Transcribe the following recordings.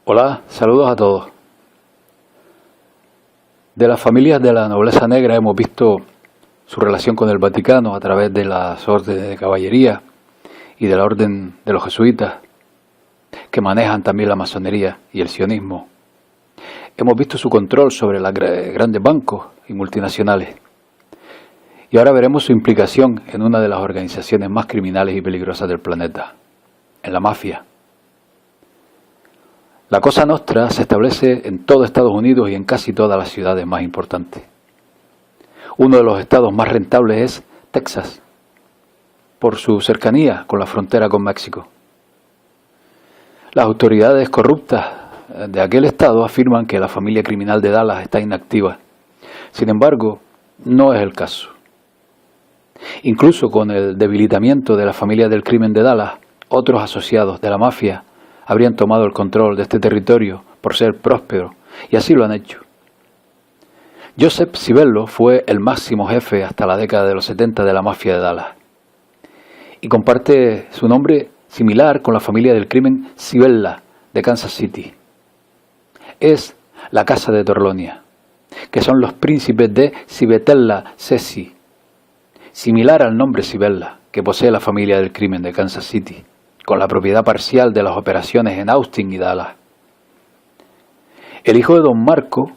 Hola, saludos a todos. De las familias de la nobleza negra hemos visto su relación con el Vaticano a través de las órdenes de caballería y de la orden de los jesuitas, que manejan también la masonería y el sionismo. Hemos visto su control sobre los grandes bancos y multinacionales. Y ahora veremos su implicación en una de las organizaciones más criminales y peligrosas del planeta, en la mafia. La Cosa Nostra se establece en todo Estados Unidos y en casi todas las ciudades más importantes. Uno de los estados más rentables es Texas, por su cercanía con la frontera con México. Las autoridades corruptas de aquel estado afirman que la familia criminal de Dallas está inactiva. Sin embargo, no es el caso. Incluso con el debilitamiento de la familia del crimen de Dallas, otros asociados de la mafia habrían tomado el control de este territorio por ser próspero, y así lo han hecho. Joseph Civello fue el máximo jefe hasta la década de los 70 de la mafia de Dallas, y comparte su nombre similar con la familia del crimen Civella de Kansas City. Es la Casa de Torlonia, que son los príncipes de Civitella Sesi, similar al nombre Civella que posee la familia del crimen de Kansas City, con la propiedad parcial de las operaciones en Austin y Dallas. El hijo de don Marco,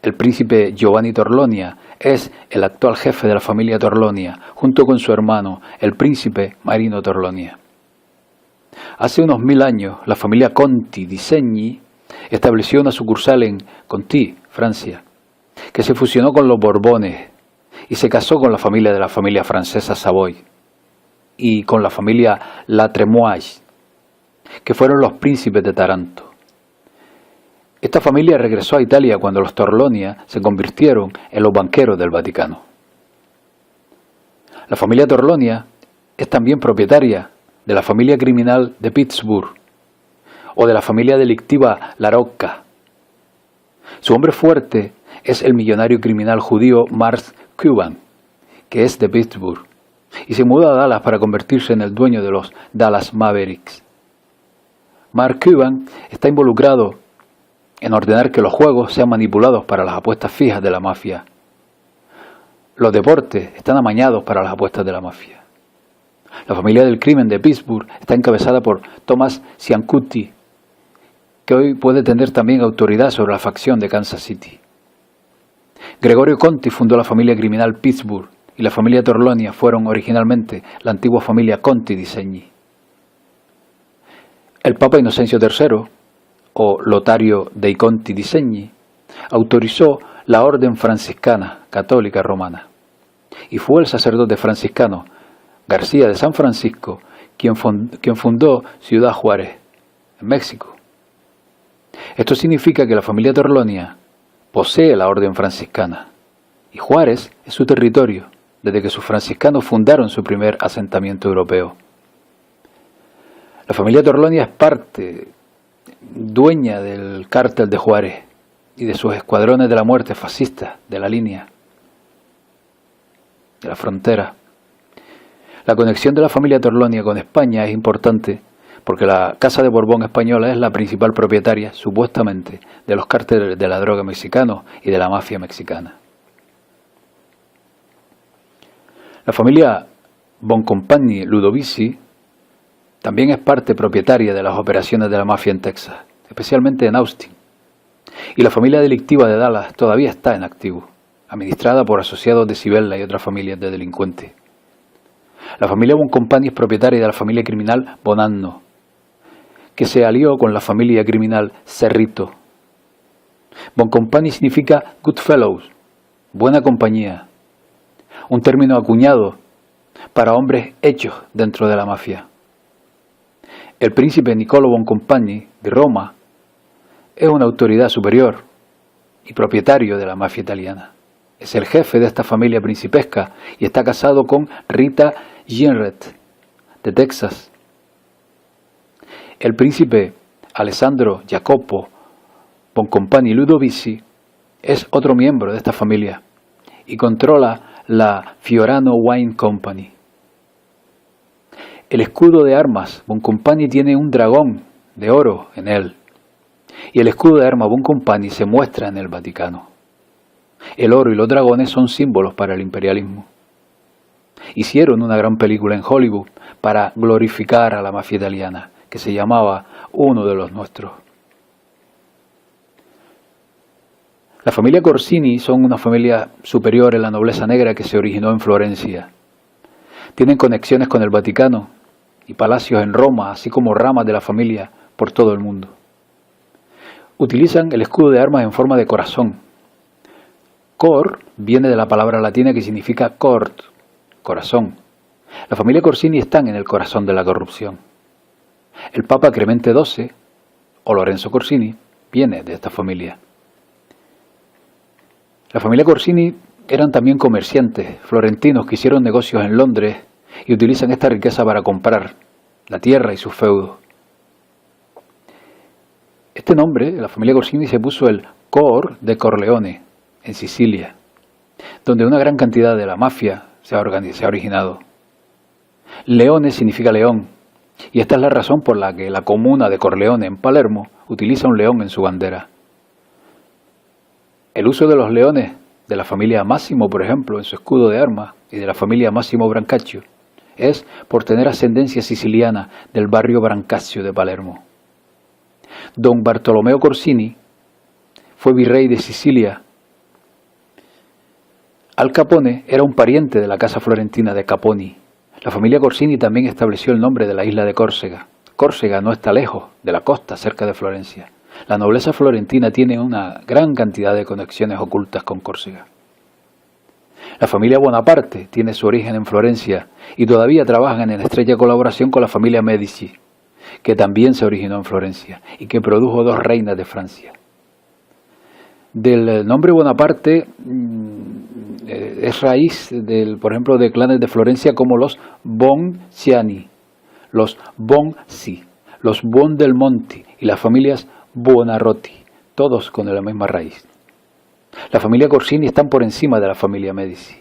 el príncipe Giovanni Torlonia, es el actual jefe de la familia Torlonia, junto con su hermano, el príncipe Marino Torlonia. Hace unos 1000 años, la familia Conti di Segni estableció una sucursal en Conti, Francia, que se fusionó con los Borbones y se casó con la familia francesa Savoy y con la familia La Tremoille, que fueron los príncipes de Taranto. Esta familia regresó a Italia cuando los Torlonia se convirtieron en los banqueros del Vaticano. La familia Torlonia es también propietaria de la familia criminal de Pittsburgh o de la familia delictiva La Rocca. Su hombre fuerte es el millonario criminal judío Mark Cuban, que es de Pittsburgh, y se mudó a Dallas para convertirse en el dueño de los Dallas Mavericks. Mark Cuban está involucrado en ordenar que los juegos sean manipulados para las apuestas fijas de la mafia. Los deportes están amañados para las apuestas de la mafia. La familia del crimen de Pittsburgh está encabezada por Thomas Ciancutti, que hoy puede tener también autoridad sobre la facción de Kansas City. Gregorio Conti fundó la familia criminal Pittsburgh, y la familia Torlonia fueron originalmente la antigua familia Conti di Segni. El Papa Inocencio III, o Lotario dei Conti di Segni, autorizó la orden franciscana católica romana, y fue el sacerdote franciscano García de San Francisco quien fundó Ciudad Juárez, en México. Esto significa que la familia Torlonia posee la orden franciscana, y Juárez es su territorio, desde que sus franciscanos fundaron su primer asentamiento europeo. La familia Torlonia es dueña del cártel de Juárez y de sus escuadrones de la muerte fascistas de la línea, de la frontera. La conexión de la familia Torlonia con España es importante porque la Casa de Borbón española es la principal propietaria, supuestamente, de los cárteles de la droga mexicanos y de la mafia mexicana. La familia Boncompagni Ludovisi también es parte propietaria de las operaciones de la mafia en Texas, especialmente en Austin. Y la familia delictiva de Dallas todavía está en activo, administrada por asociados de Civella y otras familias de delincuentes. La familia Boncompagni es propietaria de la familia criminal Bonanno, que se alió con la familia criminal Cerrito. Boncompagni significa good fellows, buena compañía, un término acuñado para hombres hechos dentro de la mafia. El príncipe Niccolo Boncompagni de Roma es una autoridad superior y propietario de la mafia italiana. Es el jefe de esta familia principesca y está casado con Rita Jenrette, de Texas. El príncipe Alessandro Jacopo Boncompagni Ludovisi es otro miembro de esta familia y controla la Fiorano Wine Company. El escudo de armas Boncompagni tiene un dragón de oro en él y el escudo de armas Bon Company se muestra en el Vaticano. El oro y los dragones son símbolos para el imperialismo. Hicieron una gran película en Hollywood para glorificar a la mafia italiana, que se llamaba Uno de los Nuestros. La familia Corsini son una familia superior en la nobleza negra que se originó en Florencia. Tienen conexiones con el Vaticano y palacios en Roma, así como ramas de la familia por todo el mundo. Utilizan el escudo de armas en forma de corazón. Cor viene de la palabra latina que significa cort, corazón. La familia Corsini están en el corazón de la corrupción. El Papa Clemente XII, o Lorenzo Corsini, viene de esta familia. La familia Corsini eran también comerciantes florentinos que hicieron negocios en Londres y utilizan esta riqueza para comprar la tierra y sus feudos. Este nombre, la familia Corsini, se puso el Cor de Corleone, en Sicilia, donde una gran cantidad de la mafia se ha originado. Leone significa león, y esta es la razón por la que la comuna de Corleone en Palermo utiliza un león en su bandera. El uso de los leones de la familia Massimo, por ejemplo, en su escudo de armas, y de la familia Massimo Brancaccio, es por tener ascendencia siciliana del barrio Brancaccio de Palermo. Don Bartolomeo Corsini fue virrey de Sicilia. Al Capone era un pariente de la casa florentina de Caponi. La familia Corsini también estableció el nombre de la isla de Córcega. Córcega no está lejos de la costa, cerca de Florencia. La nobleza florentina tiene una gran cantidad de conexiones ocultas con Córcega. La familia Bonaparte tiene su origen en Florencia y todavía trabajan en estrecha colaboración con la familia Medici, que también se originó en Florencia y que produjo 2 reinas de Francia. Del nombre Bonaparte es raíz, por ejemplo, de clanes de Florencia como los Bonciani, los Bonzi, los Buondelmonti y las familias Buonarroti, todos con la misma raíz. La familia Corsini están por encima de la familia Medici,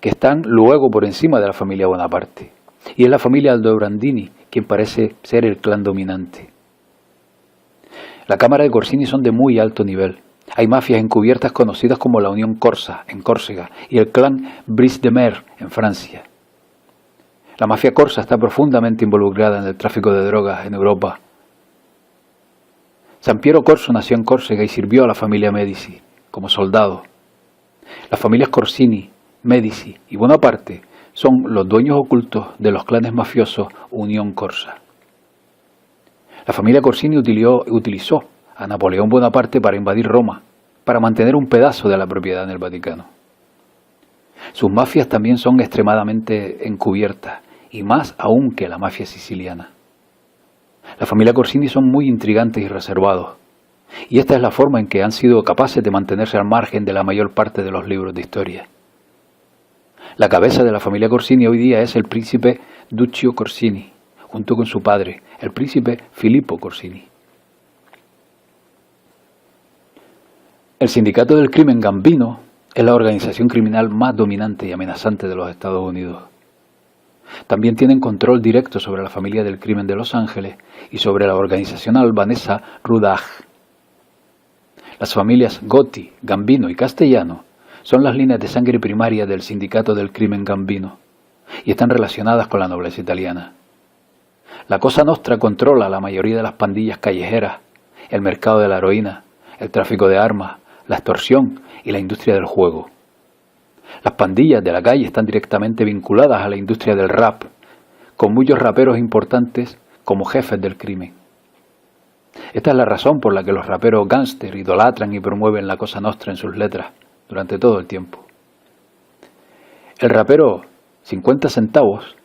que están luego por encima de la familia Bonaparte. Y es la familia Aldobrandini quien parece ser el clan dominante. La Cámara de Corsini son de muy alto nivel. Hay mafias encubiertas conocidas como la Unión Corsa, en Córcega, y el clan Brice de Mer, en Francia. La mafia corsa está profundamente involucrada en el tráfico de drogas en Europa. Sampiero Corso nació en Córcega y sirvió a la familia Medici como soldado. Las familias Corsini, Medici y Bonaparte son los dueños ocultos de los clanes mafiosos Unión Corsa. La familia Corsini utilizó a Napoleón Bonaparte para invadir Roma, para mantener un pedazo de la propiedad en el Vaticano. Sus mafias también son extremadamente encubiertas, y más aún que la mafia siciliana. La familia Corsini son muy intrigantes y reservados, y esta es la forma en que han sido capaces de mantenerse al margen de la mayor parte de los libros de historia. La cabeza de la familia Corsini hoy día es el príncipe Duccio Corsini, junto con su padre, el príncipe Filippo Corsini. El Sindicato del Crimen Gambino es la organización criminal más dominante y amenazante de los Estados Unidos. También tienen control directo sobre la familia del crimen de Los Ángeles y sobre la organización albanesa Rudah. Las familias Gotti, Gambino y Castellano son las líneas de sangre primaria del Sindicato del Crimen Gambino y están relacionadas con la nobleza italiana. La Cosa Nostra controla la mayoría de las pandillas callejeras, el mercado de la heroína, el tráfico de armas, la extorsión y la industria del juego. Las pandillas de la calle están directamente vinculadas a la industria del rap, con muchos raperos importantes como jefes del crimen. Esta es la razón por la que los raperos gángster idolatran y promueven la Cosa Nostra en sus letras durante todo el tiempo. El rapero 50 centavos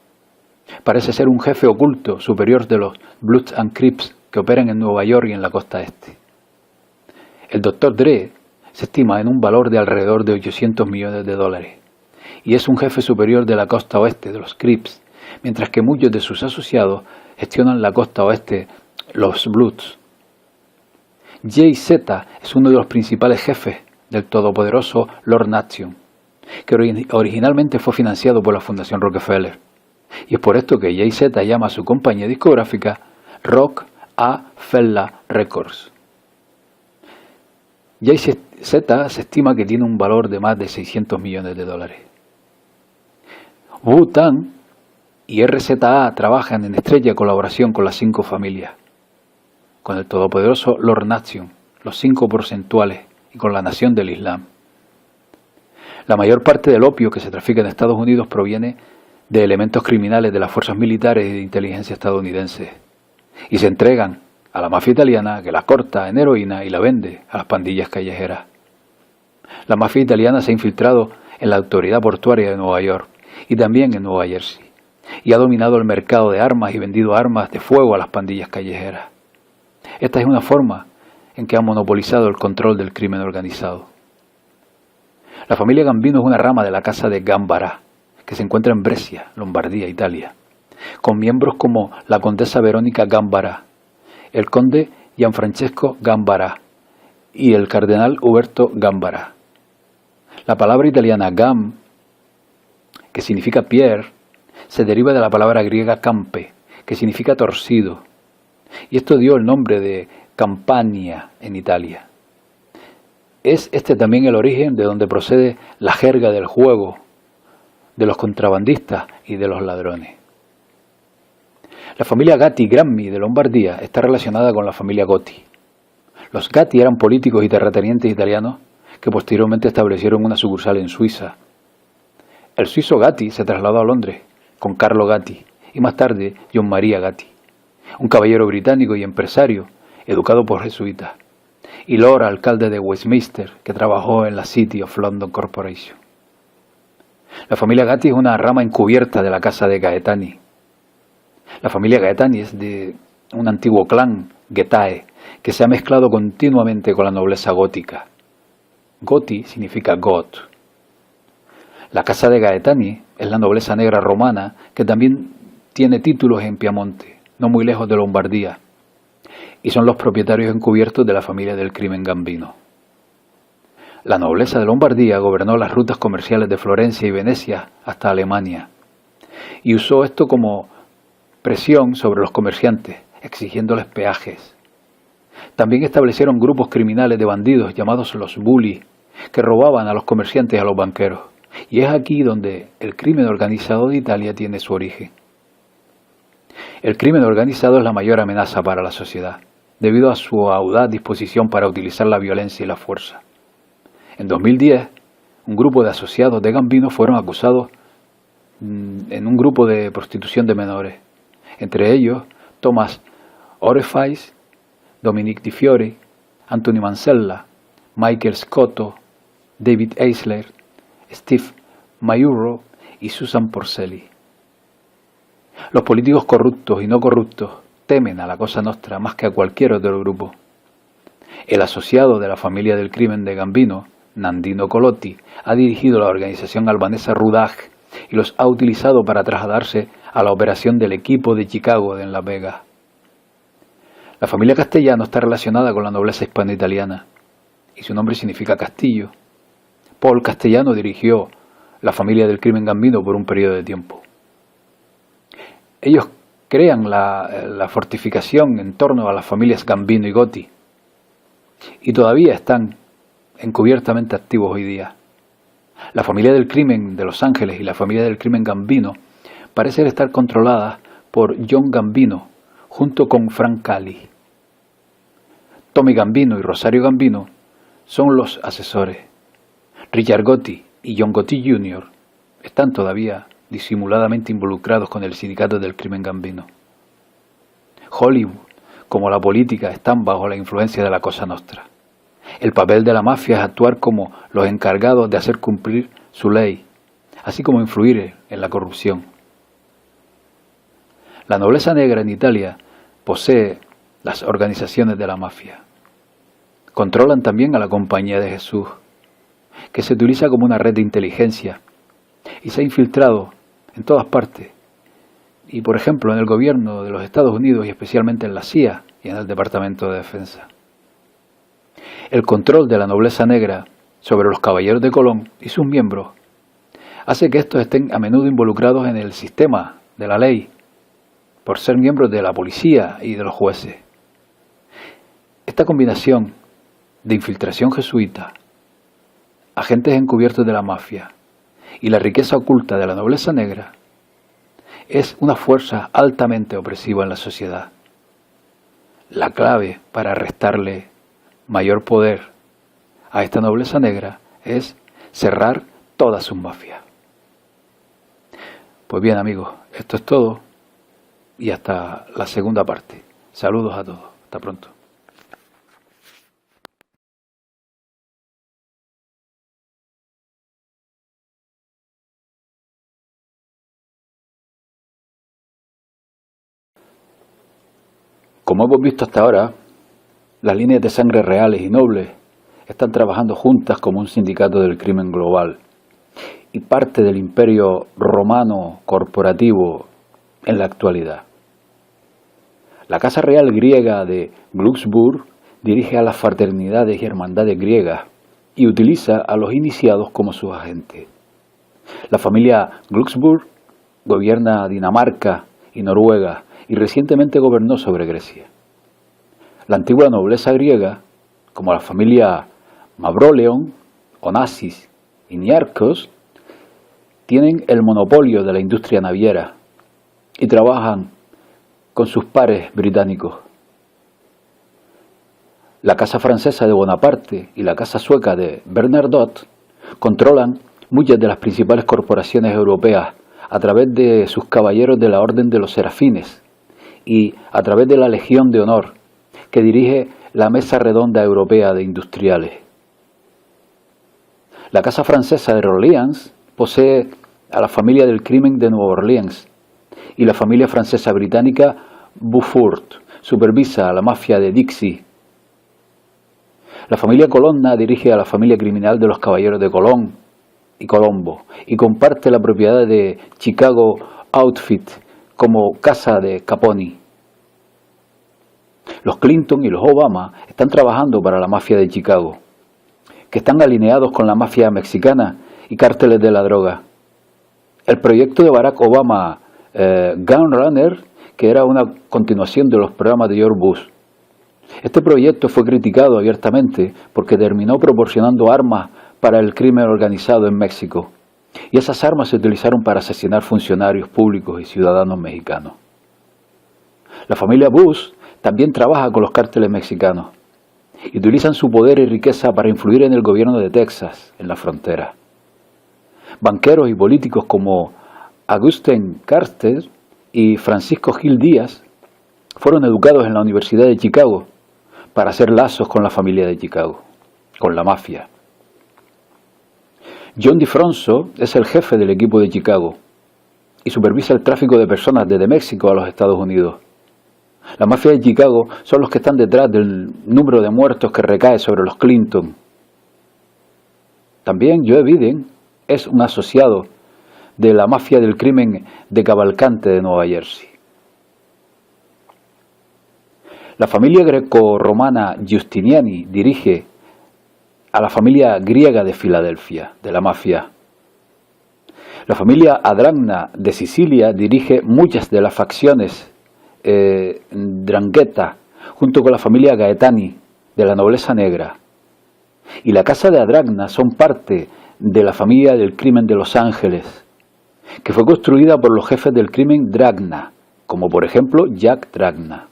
parece ser un jefe oculto superior de los Bloods and Crips que operan en Nueva York y en la costa este. El Dr. Dre se estima en un valor de alrededor de $800 millones y es un jefe superior de la costa oeste de los Crips, mientras que muchos de sus asociados gestionan la costa oeste, los Bloods. Jay-Z es uno de los principales jefes del todopoderoso Lord Nation, que originalmente fue financiado por la Fundación Rockefeller. Y es por esto que Jay-Z llama a su compañía discográfica Roc-A-Fella Records. Jay-Z se estima que tiene un valor de más de 600 millones de dólares. Wu-Tang y RZA trabajan en estrecha colaboración con las 5 familias, con el todopoderoso Lord Nation, los 5 porcentuales y con la Nación del Islam. La mayor parte del opio que se trafica en Estados Unidos proviene de elementos criminales de las fuerzas militares y de inteligencia estadounidenses y se entregan a la mafia italiana, que la corta en heroína y la vende a las pandillas callejeras. La mafia italiana se ha infiltrado en la autoridad portuaria de Nueva York y también en Nueva Jersey y ha dominado el mercado de armas y vendido armas de fuego a las pandillas callejeras. Esta es una forma en que ha monopolizado el control del crimen organizado. La familia Gambino es una rama de la casa de Gambara, que se encuentra en Brescia, Lombardía, Italia, con miembros como la condesa Verónica Gambara, el conde Gianfrancesco Gambara y el cardenal Uberto Gambara. La palabra italiana gam, que significa pierre, se deriva de la palabra griega campe, que significa torcido, y esto dio el nombre de Campania en Italia. Es este también el origen de donde procede la jerga del juego, de los contrabandistas y de los ladrones. La familia Gatti-Grammi de Lombardía está relacionada con la familia Gotti. Los Gatti eran políticos y terratenientes italianos que posteriormente establecieron una sucursal en Suiza. El suizo Gatti se trasladó a Londres con Carlo Gatti y más tarde John Maria Gatti, un caballero británico y empresario educado por jesuitas, y Lord alcalde de Westminster, que trabajó en la City of London Corporation. La familia Gatti es una rama encubierta de la casa de Gaetani. La familia Gaetani es de un antiguo clan, Getae, que se ha mezclado continuamente con la nobleza gótica. Goti significa Got. La casa de Gaetani es la nobleza negra romana que también tiene títulos en Piamonte, no muy lejos de Lombardía, y son los propietarios encubiertos de la familia del crimen Gambino. La nobleza de Lombardía gobernó las rutas comerciales de Florencia y Venecia hasta Alemania, y usó esto como presión sobre los comerciantes, exigiéndoles peajes. También establecieron grupos criminales de bandidos llamados los bulli, que robaban a los comerciantes y a los banqueros, y es aquí donde el crimen organizado de Italia tiene su origen. El crimen organizado es la mayor amenaza para la sociedad, debido a su audaz disposición para utilizar la violencia y la fuerza. En 2010, un grupo de asociados de Gambino fueron acusados en un grupo de prostitución de menores, entre ellos Thomas Orefice, Dominic Di Fiore, Anthony Mansella, Michael Scotto, David Eisler, Steve Maiuro y Susan Porcelli. Los políticos corruptos y no corruptos temen a la Cosa Nostra más que a cualquier otro grupo. El asociado de la familia del crimen de Gambino, Nandino Colotti, ha dirigido la organización albanesa Rudag y los ha utilizado para trasladarse a la operación del equipo de Chicago en Las Vegas. La familia Castellano está relacionada con la nobleza hispano-italiana y su nombre significa castillo. Paul Castellano dirigió la familia del crimen Gambino por un periodo de tiempo. Ellos crean la fortificación en torno a las familias Gambino y Gotti y todavía están encubiertamente activos hoy día. La familia del crimen de Los Ángeles y la familia del crimen Gambino parecen estar controladas por John Gambino junto con Frank Cali. Tommy Gambino y Rosario Gambino son los asesores. Richard Gotti y John Gotti Jr. están todavía disimuladamente involucrados con el sindicato del crimen Gambino. Hollywood, como la política, están bajo la influencia de la Cosa Nostra. El papel de la mafia es actuar como los encargados de hacer cumplir su ley, así como influir en la corrupción. La nobleza negra en Italia posee las organizaciones de la mafia. Controlan también a la Compañía de Jesús, que se utiliza como una red de inteligencia y se ha infiltrado en todas partes, y por ejemplo en el gobierno de los Estados Unidos y especialmente en la CIA y en el Departamento de Defensa. El control de la nobleza negra sobre los caballeros de Colón y sus miembros hace que estos estén a menudo involucrados en el sistema de la ley por ser miembros de la policía y de los jueces. Esta combinación de infiltración jesuita, agentes encubiertos de la mafia y la riqueza oculta de la nobleza negra es una fuerza altamente opresiva en la sociedad. La clave para restarle mayor poder a esta nobleza negra es cerrar todas sus mafias. Pues bien, amigos, esto es todo y hasta la segunda parte. Saludos a todos. Hasta pronto. Como hemos visto hasta ahora, las líneas de sangre reales y nobles están trabajando juntas como un sindicato del crimen global y parte del imperio romano corporativo en la actualidad. La Casa Real griega de Glücksburg dirige a las fraternidades y hermandades griegas y utiliza a los iniciados como sus agentes. La familia Glücksburg gobierna Dinamarca y Noruega y recientemente gobernó sobre Grecia. La antigua nobleza griega, como la familia Mavroleon, Onassis y Niarchos, tienen el monopolio de la industria naviera y trabajan con sus pares británicos. La casa francesa de Bonaparte y la casa sueca de Bernadotte controlan muchas de las principales corporaciones europeas a través de sus caballeros de la Orden de los Serafines y a través de la Legión de Honor, que dirige la Mesa Redonda Europea de Industriales. La Casa Francesa de Orleans posee a la familia del crimen de Nueva Orleans y la familia francesa británica Beaufort supervisa a la mafia de Dixie. La familia Colonna dirige a la familia criminal de los caballeros de Colón y Colombo y comparte la propiedad de Chicago Outfit como casa de Caponi. Los Clinton y los Obama están trabajando para la mafia de Chicago, que están alineados con la mafia mexicana y cárteles de la droga. El proyecto de Barack Obama, Gun Runner, que era una continuación de los programas de George Bush. Este proyecto fue criticado abiertamente porque terminó proporcionando armas para el crimen organizado en México, y esas armas se utilizaron para asesinar funcionarios públicos y ciudadanos mexicanos. La familia Bush también trabaja con los cárteles mexicanos y utilizan su poder y riqueza para influir en el gobierno de Texas, en la frontera. Banqueros y políticos como Agustín Carter y Francisco Gil Díaz fueron educados en la Universidad de Chicago para hacer lazos con la familia de Chicago, con la mafia. John DiFronzo es el jefe del equipo de Chicago y supervisa el tráfico de personas desde México a los Estados Unidos. La mafia de Chicago son los que están detrás del número de muertos que recae sobre los Clinton. También Joe Biden es un asociado de la mafia del crimen de Cavalcante de Nueva Jersey. La familia greco-romana Giustiniani dirige a la familia griega de Filadelfia, de la mafia. La familia Adragna de Sicilia dirige muchas de las facciones Drangheta, junto con la familia Gaetani, de la nobleza negra. Y la casa de Adragna son parte de la familia del crimen de Los Ángeles, que fue construida por los jefes del crimen Dragna, como por ejemplo Jack Dragna.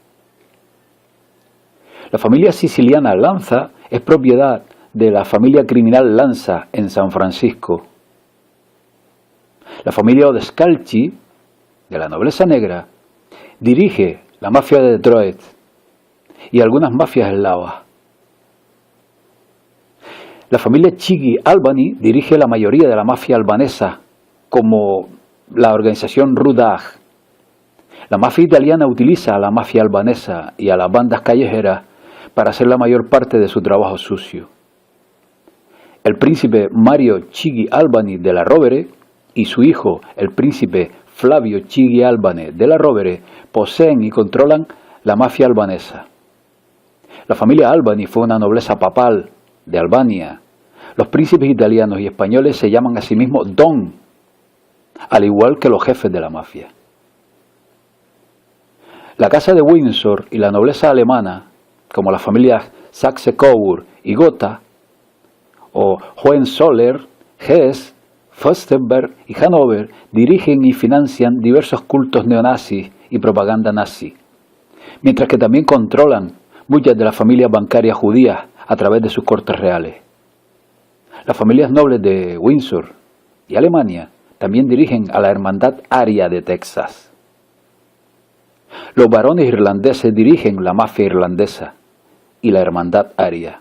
La familia siciliana Lanza es propiedad de la familia criminal Lanza en San Francisco. La familia Odescalchi, de la nobleza negra, dirige la mafia de Detroit y algunas mafias eslavas. La familia Chigi Albani dirige la mayoría de la mafia albanesa, como la organización Rudag. La mafia italiana utiliza a la mafia albanesa y a las bandas callejeras para hacer la mayor parte de su trabajo sucio. El príncipe Mario Chigi Albani de la Rovere y su hijo, el príncipe Flavio Chigi Albani de la Rovere, poseen y controlan la mafia albanesa. La familia Albani fue una nobleza papal de Albania. Los príncipes italianos y españoles se llaman a sí mismos Don, al igual que los jefes de la mafia. La casa de Windsor y la nobleza alemana, como las familias Saxe-Coburg y Gotha, o Hohenzollern, Hesse, Fürstenberg y Hannover dirigen y financian diversos cultos neonazis y propaganda nazi, mientras que también controlan muchas de las familias bancarias judías a través de sus cortes reales. Las familias nobles de Windsor y Alemania también dirigen a la Hermandad Aria de Texas. Los barones irlandeses dirigen la mafia irlandesa y la Hermandad Aria.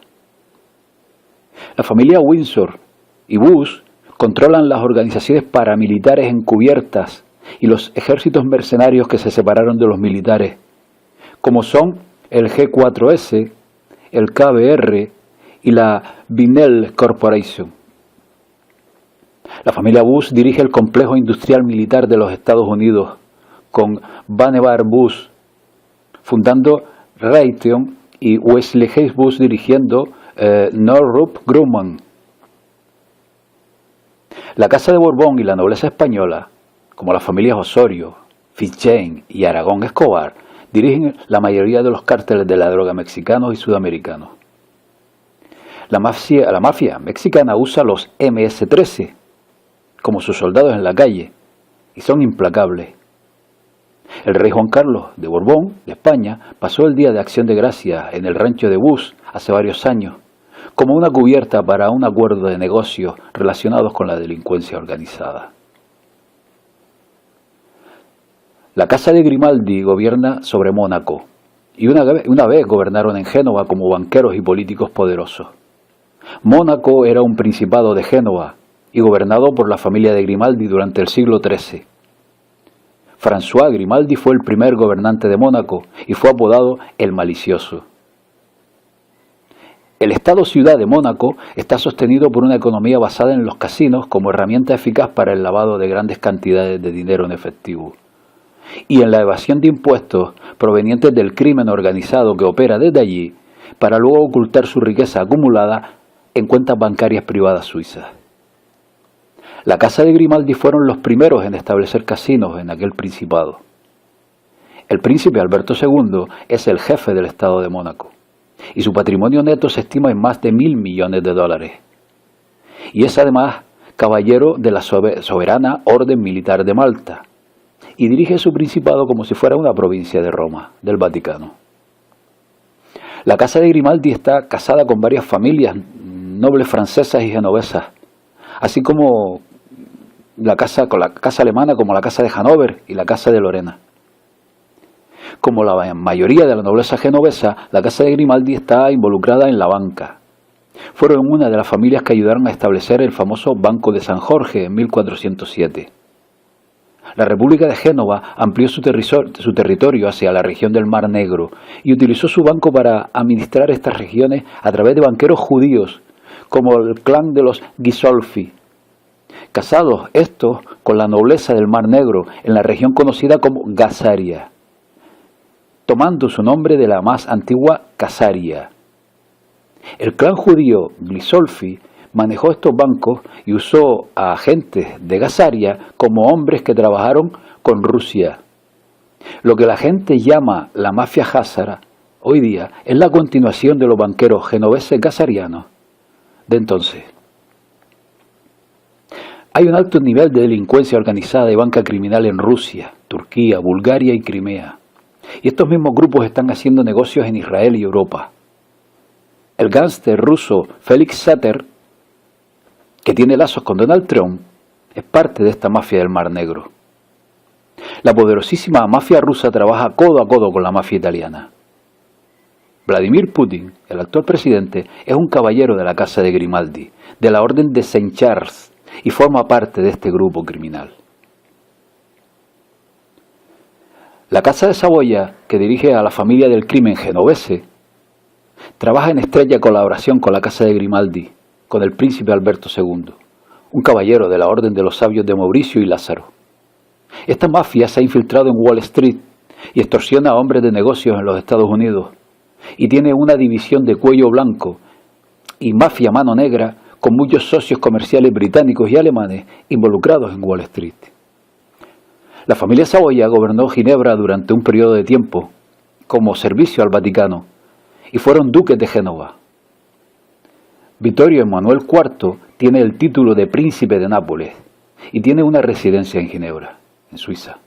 La familia Windsor y Bush controlan las organizaciones paramilitares encubiertas y los ejércitos mercenarios que se separaron de los militares, como son el G4S, el KBR y la Vinnell Corporation. La familia Bush dirige el complejo industrial militar de los Estados Unidos, con Vannevar Bush fundando Raytheon y Wesley Hayes Bush dirigiendo Northrop Grumman. La Casa de Borbón y la nobleza española, como las familias Osorio, Fitzjames y Aragón Escobar, dirigen la mayoría de los cárteles de la droga mexicanos y sudamericanos. La mafia mexicana usa los MS-13 como sus soldados en la calle y son implacables. El rey Juan Carlos de Borbón, de España, pasó el Día de Acción de Gracias en el rancho de Bush hace varios años, como una cubierta para un acuerdo de negocios relacionados con la delincuencia organizada. La Casa de Grimaldi gobierna sobre Mónaco, y una vez gobernaron en Génova como banqueros y políticos poderosos. Mónaco era un principado de Génova y gobernado por la familia de Grimaldi durante el siglo XIII. François Grimaldi fue el primer gobernante de Mónaco y fue apodado el Malicioso. El Estado-ciudad de Mónaco está sostenido por una economía basada en los casinos como herramienta eficaz para el lavado de grandes cantidades de dinero en efectivo y en la evasión de impuestos provenientes del crimen organizado que opera desde allí para luego ocultar su riqueza acumulada en cuentas bancarias privadas suizas. La Casa de Grimaldi fueron los primeros en establecer casinos en aquel principado. El príncipe Alberto II es el jefe del Estado de Mónaco y su patrimonio neto se estima en más de $1.000 millones. Y es además caballero de la soberana Orden Militar de Malta y dirige su principado como si fuera una provincia de Roma, del Vaticano. La Casa de Grimaldi está casada con varias familias nobles francesas y genovesas, así como la casa alemana, como la Casa de Hannover y la Casa de Lorena. Como la mayoría de la nobleza genovesa, la Casa de Grimaldi está involucrada en la banca. Fueron una de las familias que ayudaron a establecer el famoso Banco de San Jorge en 1407. La República de Génova amplió su territorio hacia la región del Mar Negro y utilizó su banco para administrar estas regiones a través de banqueros judíos, como el clan de los Ghisolfi, casados estos con la nobleza del Mar Negro en la región conocida como Gazaria, tomando su nombre de la más antigua Casaria. El clan judío Ghisolfi manejó estos bancos y usó a agentes de Gazaria como hombres que trabajaron con Rusia. Lo que la gente llama la mafia házara hoy día es la continuación de los banqueros genoveses gazarianos de entonces. Hay un alto nivel de delincuencia organizada y banca criminal en Rusia, Turquía, Bulgaria y Crimea. Y estos mismos grupos están haciendo negocios en Israel y Europa. El gángster ruso Felix Sater, que tiene lazos con Donald Trump, es parte de esta mafia del Mar Negro. La poderosísima mafia rusa trabaja codo a codo con la mafia italiana. Vladimir Putin, el actual presidente, es un caballero de la Casa de Grimaldi, de la Orden de Saint Charles, y forma parte de este grupo criminal. La Casa de Saboya, que dirige a la familia del crimen genovese, trabaja en estrecha colaboración con la Casa de Grimaldi, con el príncipe Alberto II, un caballero de la Orden de los Sabios de Mauricio y Lázaro. Esta mafia se ha infiltrado en Wall Street y extorsiona a hombres de negocios en los Estados Unidos, y tiene una división de cuello blanco y mafia mano negra con muchos socios comerciales británicos y alemanes involucrados en Wall Street. La familia Saboya gobernó Ginebra durante un periodo de tiempo como servicio al Vaticano y fueron duques de Génova. Vittorio Emanuele IV tiene el título de príncipe de Nápoles y tiene una residencia en Ginebra, en Suiza.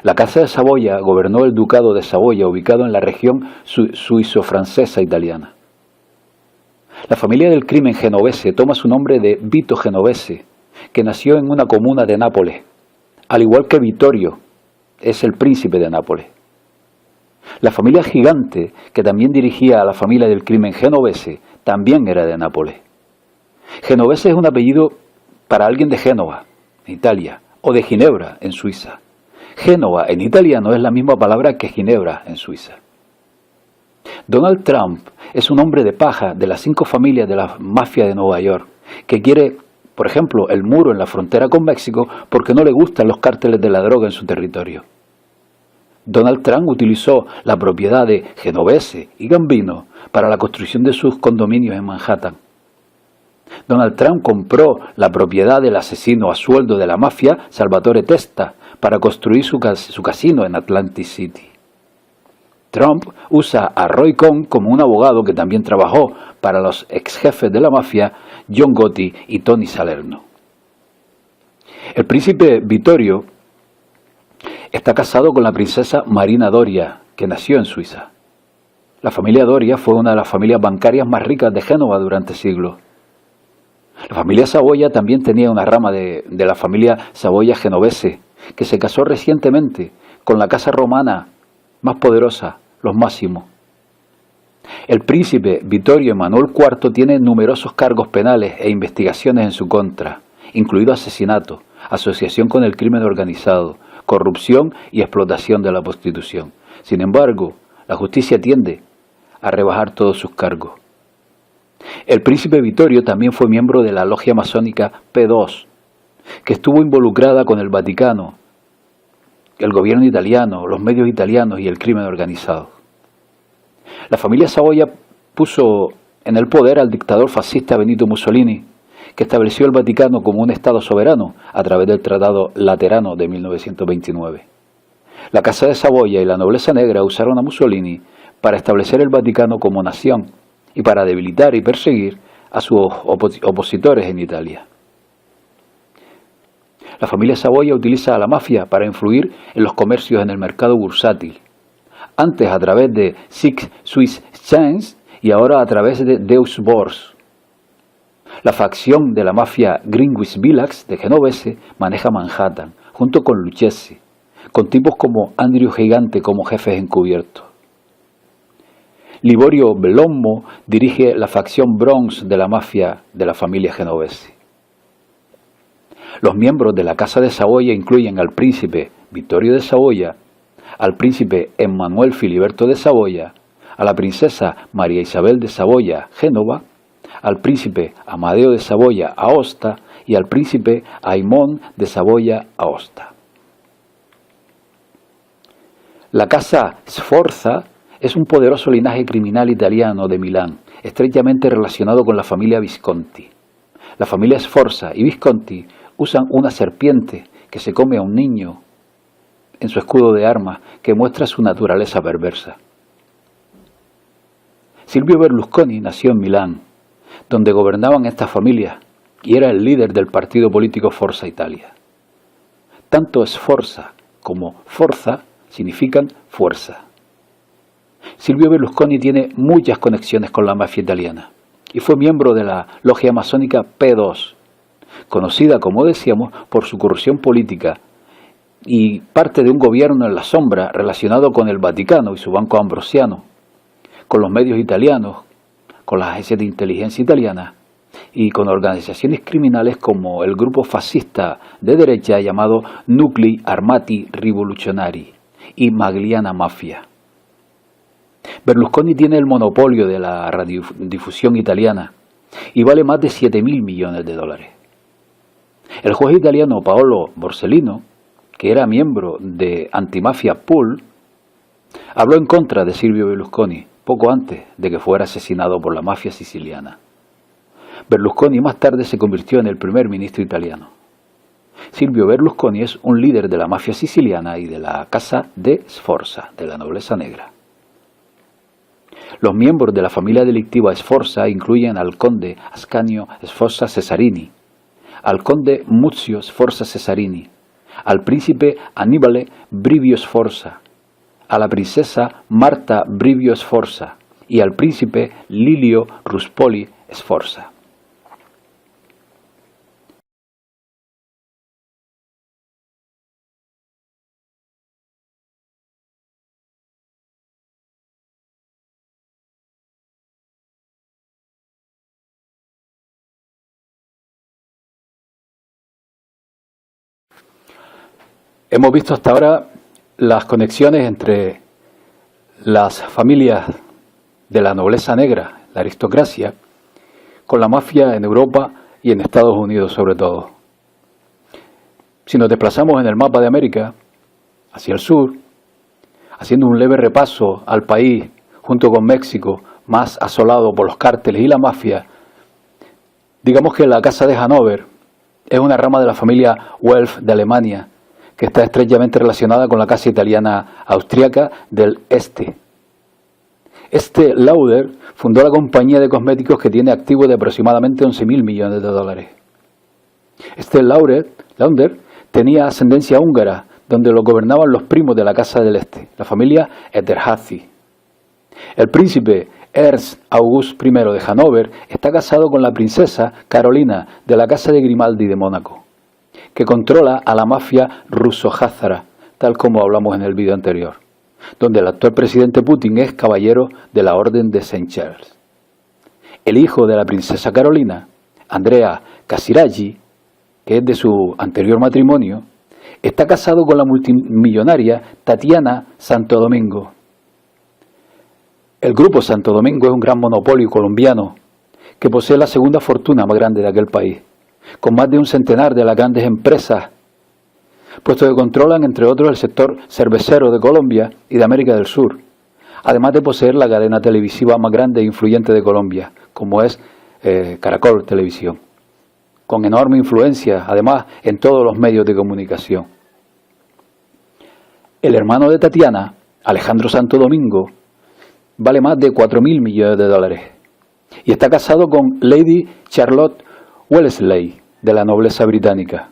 La Casa de Saboya gobernó el Ducado de Saboya, ubicado en la región suizo-francesa italiana. La familia del crimen genovese toma su nombre de Vito Genovese, que nació en una comuna de Nápoles, al igual que Vittorio, es el príncipe de Nápoles. La familia Gigante, que también dirigía a la familia del crimen genovese, también era de Nápoles. Genovese es un apellido para alguien de Génova, en Italia, o de Ginebra, en Suiza. Génova en italiano es la misma palabra que Ginebra en Suiza. Donald Trump es un hombre de paja de las 5 familias de la mafia de Nueva York, que quiere, por ejemplo, el muro en la frontera con México porque no le gustan los cárteles de la droga en su territorio. Donald Trump utilizó la propiedad de Genovese y Gambino para la construcción de sus condominios en Manhattan. Donald Trump compró la propiedad del asesino a sueldo de la mafia, Salvatore Testa, para construir su casino en Atlantic City. Trump usa a Roy Cohn como un abogado que también trabajó para los ex jefes de la mafia, John Gotti y Tony Salerno. El príncipe Vittorio está casado con la princesa Marina Doria, que nació en Suiza. La familia Doria fue una de las familias bancarias más ricas de Génova durante siglos. La familia Saboya también tenía una rama de la familia Saboya genovese, que se casó recientemente con la casa romana más poderosa, los Máximo. El príncipe Vittorio Emanuele IV tiene numerosos cargos penales e investigaciones en su contra, incluido asesinato, asociación con el crimen organizado, corrupción y explotación de la prostitución. Sin embargo, la justicia tiende a rebajar todos sus cargos. El príncipe Vittorio también fue miembro de la logia masónica P2, que estuvo involucrada con el Vaticano, el gobierno italiano, los medios italianos y el crimen organizado. La familia Saboya puso en el poder al dictador fascista Benito Mussolini, que estableció el Vaticano como un Estado soberano a través del Tratado Laterano de 1929. La Casa de Saboya y la nobleza negra usaron a Mussolini para establecer el Vaticano como nación y para debilitar y perseguir a sus opositores en Italia. La familia Saboya utiliza a la mafia para influir en los comercios en el mercado bursátil, antes a través de SIX Swiss Exchange y ahora a través de Deutsche Börse. La facción de la mafia Greenwich Village de Genovese maneja Manhattan, junto con Lucchesi, con tipos como Andrew Gigante como jefes encubiertos. Liborio Bellomo dirige la facción Bronx de la mafia de la familia genovese. Los miembros de la Casa de Saboya incluyen al príncipe Vittorio de Saboya, al príncipe Emmanuel Filiberto de Saboya, a la princesa María Isabel de Saboya, Génova, al príncipe Amadeo de Saboya, Aosta, y al príncipe Aimón de Saboya, Aosta. La Casa Sforza es un poderoso linaje criminal italiano de Milán, estrechamente relacionado con la familia Visconti. La familia Sforza y Visconti usan una serpiente que se come a un niño en su escudo de armas, que muestra su naturaleza perversa. Silvio Berlusconi nació en Milán, donde gobernaban estas familias, y era el líder del partido político Forza Italia. Tanto Sforza como Forza significan fuerza. Silvio Berlusconi tiene muchas conexiones con la mafia italiana y fue miembro de la logia masónica P2, conocida, como decíamos, por su corrupción política y parte de un gobierno en la sombra relacionado con el Vaticano y su Banco Ambrosiano, con los medios italianos, con las agencias de inteligencia italianas y con organizaciones criminales como el grupo fascista de derecha llamado Nuclei Armati Rivoluzionari y Magliana Mafia. Berlusconi tiene el monopolio de la radiodifusión italiana y vale más de 7.000 millones de dólares. El juez italiano Paolo Borsellino, que era miembro de Antimafia Pool, habló en contra de Silvio Berlusconi poco antes de que fuera asesinado por la mafia siciliana. Berlusconi más tarde se convirtió en el primer ministro italiano. Silvio Berlusconi es un líder de la mafia siciliana y de la Casa de Sforza, de la nobleza negra. Los miembros de la familia delictiva Sforza incluyen al conde Ascanio Sforza Cesarini, al conde Muzio Sforza Cesarini, al príncipe Annibale Brivio Sforza, a la princesa Marta Brivio Sforza y al príncipe Lilio Ruspoli Sforza. Hemos visto hasta ahora las conexiones entre las familias de la nobleza negra, la aristocracia, con la mafia en Europa y en Estados Unidos sobre todo. Si nos desplazamos en el mapa de América, hacia el sur, haciendo un leve repaso al país junto con México, más asolado por los cárteles y la mafia, digamos que la Casa de Hannover es una rama de la familia Welf de Alemania, que está estrechamente relacionada con la casa italiana austriaca del Este. Este Lauder fundó la compañía de cosméticos que tiene activos de aproximadamente 11.000 millones de dólares. Este Lauder tenía ascendencia húngara, donde lo gobernaban los primos de la Casa del Este, la familia Esterházy. El príncipe Ernst August I de Hannover está casado con la princesa Carolina de la Casa de Grimaldi de Mónaco, que controla a la mafia ruso-házara, tal como hablamos en el vídeo anterior, donde el actual presidente Putin es caballero de la Orden de Saint Charles. El hijo de la princesa Carolina, Andrea Casiraghi, que es de su anterior matrimonio, está casado con la multimillonaria Tatiana Santo Domingo. El Grupo Santo Domingo es un gran monopolio colombiano que posee la segunda fortuna más grande de aquel país, con más de un centenar de las grandes empresas, puesto que controlan, entre otros, el sector cervecero de Colombia y de América del Sur, además de poseer la cadena televisiva más grande e influyente de Colombia, como es Caracol Televisión, con enorme influencia, además, en todos los medios de comunicación. El hermano de Tatiana, Alejandro Santo Domingo, vale más de 4.000 millones de dólares y está casado con Lady Charlotte Wellesley, de la nobleza británica.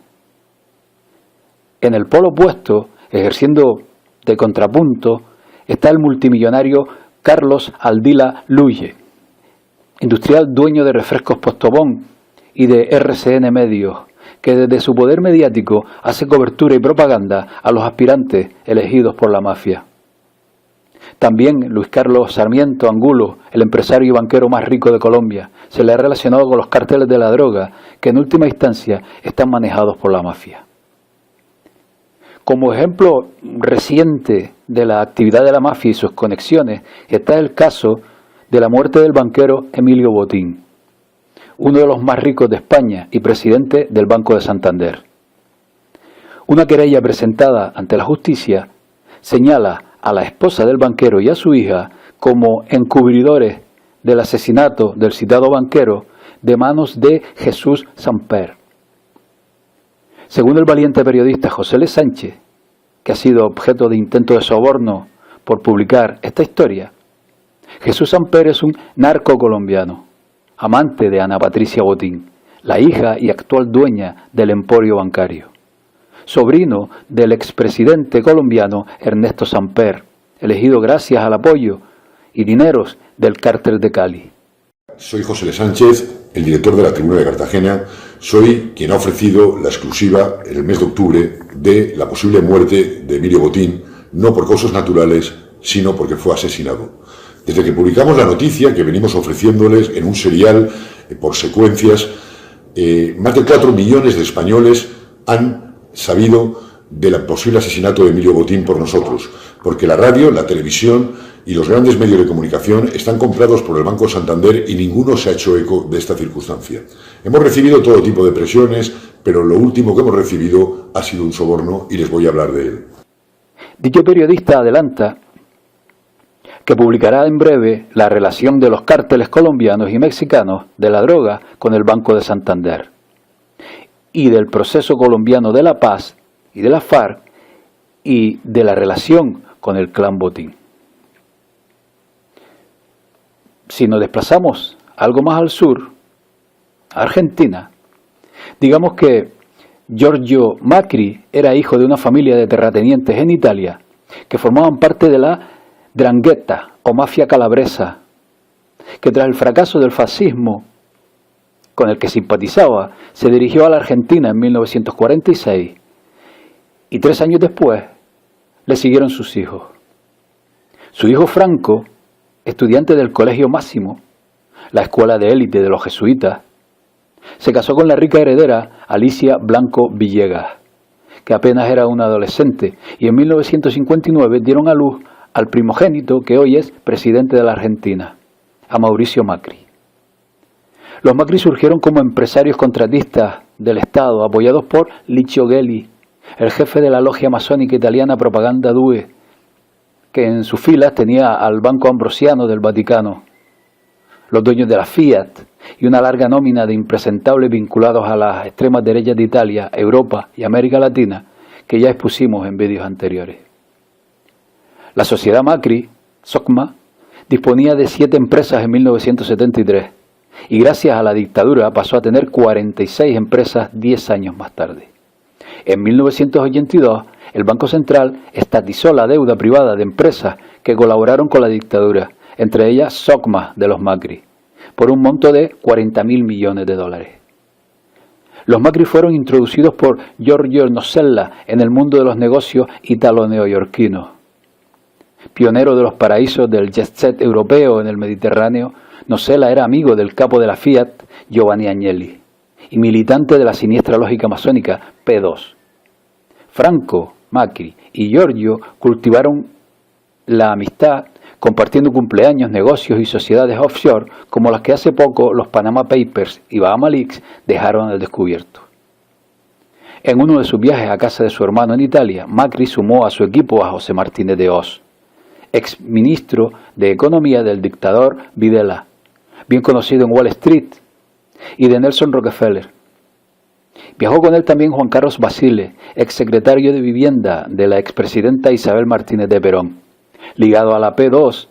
En el polo opuesto, ejerciendo de contrapunto, está el multimillonario Carlos Aldila Luye, industrial dueño de Refrescos Postobón y de RCN Medios, que desde su poder mediático hace cobertura y propaganda a los aspirantes elegidos por la mafia. También Luis Carlos Sarmiento Angulo, el empresario y banquero más rico de Colombia, se le ha relacionado con los cárteles de la droga, que en última instancia están manejados por la mafia. Como ejemplo reciente de la actividad de la mafia y sus conexiones está el caso de la muerte del banquero Emilio Botín, uno de los más ricos de España y presidente del Banco de Santander. Una querella presentada ante la justicia señala a la esposa del banquero y a su hija como encubridores del asesinato del citado banquero de manos de Jesús Samper. Según el valiente periodista José L. Sánchez, que ha sido objeto de intento de soborno por publicar esta historia, Jesús Samper es un narco colombiano, amante de Ana Patricia Botín, la hija y actual dueña del emporio bancario, sobrino del expresidente colombiano Ernesto Samper, elegido gracias al apoyo y dineros del cártel de Cali. Soy José L. Sánchez, el director de la Tribuna de Cartagena. Soy quien ha ofrecido la exclusiva en el mes de octubre de la posible muerte de Emilio Botín, no por causas naturales, sino porque fue asesinado. Desde que publicamos la noticia, que venimos ofreciéndoles en un serial por secuencias, más de 4 millones de españoles han sabido del posible asesinato de Emilio Botín por nosotros, porque la radio, la televisión y los grandes medios de comunicación están comprados por el Banco Santander y ninguno se ha hecho eco de esta circunstancia. Hemos recibido todo tipo de presiones, pero lo último que hemos recibido ha sido un soborno y les voy a hablar de él. Dicho periodista adelanta que publicará en breve la relación de los cárteles colombianos y mexicanos de la droga con el Banco de Santander y del proceso colombiano de la paz y de la FARC y de la relación con el clan Botín. si nos desplazamos algo más al sur, a Argentina, digamos que Giorgio Macri era hijo de una familia de terratenientes en Italia que formaban parte de la 'Ndrangheta o mafia calabresa, que tras el fracaso del fascismo con el que simpatizaba, se dirigió a la Argentina en 1946 y 3 años después le siguieron sus hijos. Su hijo Franco, estudiante del Colegio Máximo, la escuela de élite de los jesuitas, se casó con la rica heredera Alicia Blanco Villegas, que apenas era una adolescente, y en 1959 dieron a luz al primogénito que hoy es presidente de la Argentina, a Mauricio Macri. Los Macri surgieron como empresarios contratistas del Estado, apoyados por Licio Gelli, el jefe de la logia masónica italiana Propaganda Due, que en sus filas tenía al Banco Ambrosiano del Vaticano, los dueños de la Fiat y una larga nómina de impresentables vinculados a las extremas derechas de Italia, Europa y América Latina, que ya expusimos en vídeos anteriores. La sociedad Macri, SOCMA, disponía de 7 empresas en 1973 y gracias a la dictadura pasó a tener 46 empresas 10 años más tarde. En 1982, el Banco Central estatizó la deuda privada de empresas que colaboraron con la dictadura, entre ellas SOCMA de los Macri, por un monto de 40.000 millones de dólares. Los Macri fueron introducidos por Giorgio Nosella en el mundo de los negocios italo-neoyorquinos. Pionero de los paraísos del jet set europeo en el Mediterráneo, Nosella era amigo del capo de la Fiat, Giovanni Agnelli, y militante de la siniestra lógica masónica P2. Franco, Macri y Giorgio cultivaron la amistad compartiendo cumpleaños, negocios y sociedades offshore como las que hace poco los Panama Papers y Bahama Leaks dejaron al descubierto. En uno de sus viajes a casa de su hermano en Italia, Macri sumó a su equipo a José Martínez de Oz, ex ministro de Economía del dictador Videla, bien conocido en Wall Street, y de Nelson Rockefeller. Viajó con él también Juan Carlos Basile, ex secretario de Vivienda de la expresidenta Isabel Martínez de Perón, ligado a la P2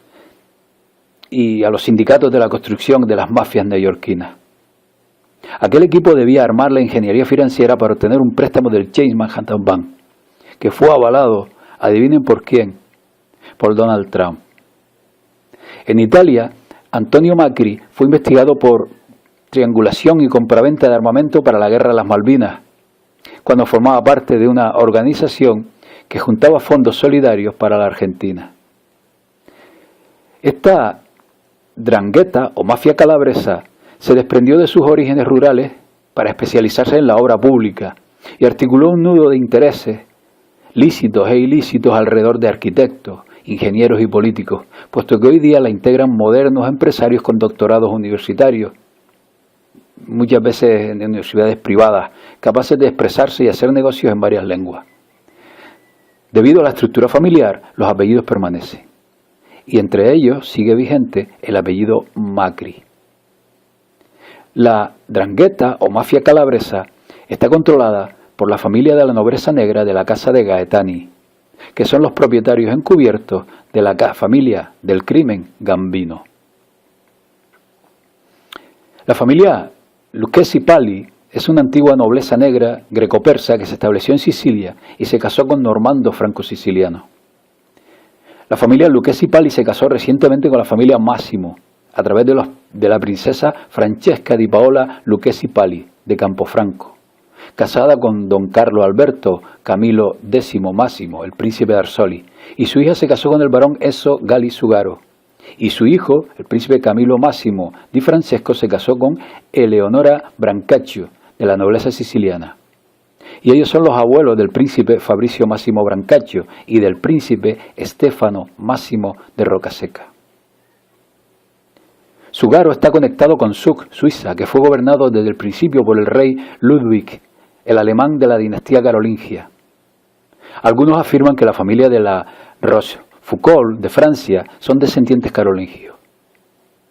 y a los sindicatos de la construcción de las mafias neoyorquinas. Aquel equipo debía armar la ingeniería financiera para obtener un préstamo del Chase Manhattan Bank, que fue avalado, adivinen por quién, por Donald Trump. En Italia, Antonio Macri fue investigado por triangulación y compraventa de armamento para la guerra de las Malvinas, cuando formaba parte de una organización que juntaba fondos solidarios para la Argentina. Esta 'Ndrangheta o mafia calabresa se desprendió de sus orígenes rurales para especializarse en la obra pública y articuló un nudo de intereses lícitos e ilícitos alrededor de arquitectos, ingenieros y políticos, puesto que hoy día la integran modernos empresarios con doctorados universitarios, muchas veces en universidades privadas, capaces de expresarse y hacer negocios en varias lenguas. Debido a la estructura familiar, los apellidos permanecen, y entre ellos sigue vigente el apellido Macri. La 'Ndrangheta o mafia calabresa está controlada por la familia de la nobleza negra de la Casa de Gaetani, que son los propietarios encubiertos de la familia del crimen Gambino. La familia Lucchesi Palli es una antigua nobleza negra greco-persa que se estableció en Sicilia y se casó con Normando franco-siciliano. La familia Lucchesi Palli se casó recientemente con la familia Massimo, a través de la princesa Francesca di Paola Lucchesi Palli, de Campofranco, casada con don Carlo Alberto Camilo X Massimo, el príncipe de Arsoli, y su hija se casó con el barón Esso Gali Sugaro, y su hijo, el príncipe Camilo Massimo di Francesco, se casó con Eleonora Brancaccio, de la nobleza siciliana. Y ellos son los abuelos del príncipe Fabrizio Massimo Brancaccio y del príncipe Stefano Massimo de Rocaseca. Sugaro está conectado con Zug, Suiza, que fue gobernado desde el principio por el rey Ludwig, el alemán de la dinastía carolingia. Algunos afirman que la familia de la Rochefoucauld de Francia son descendientes carolingios.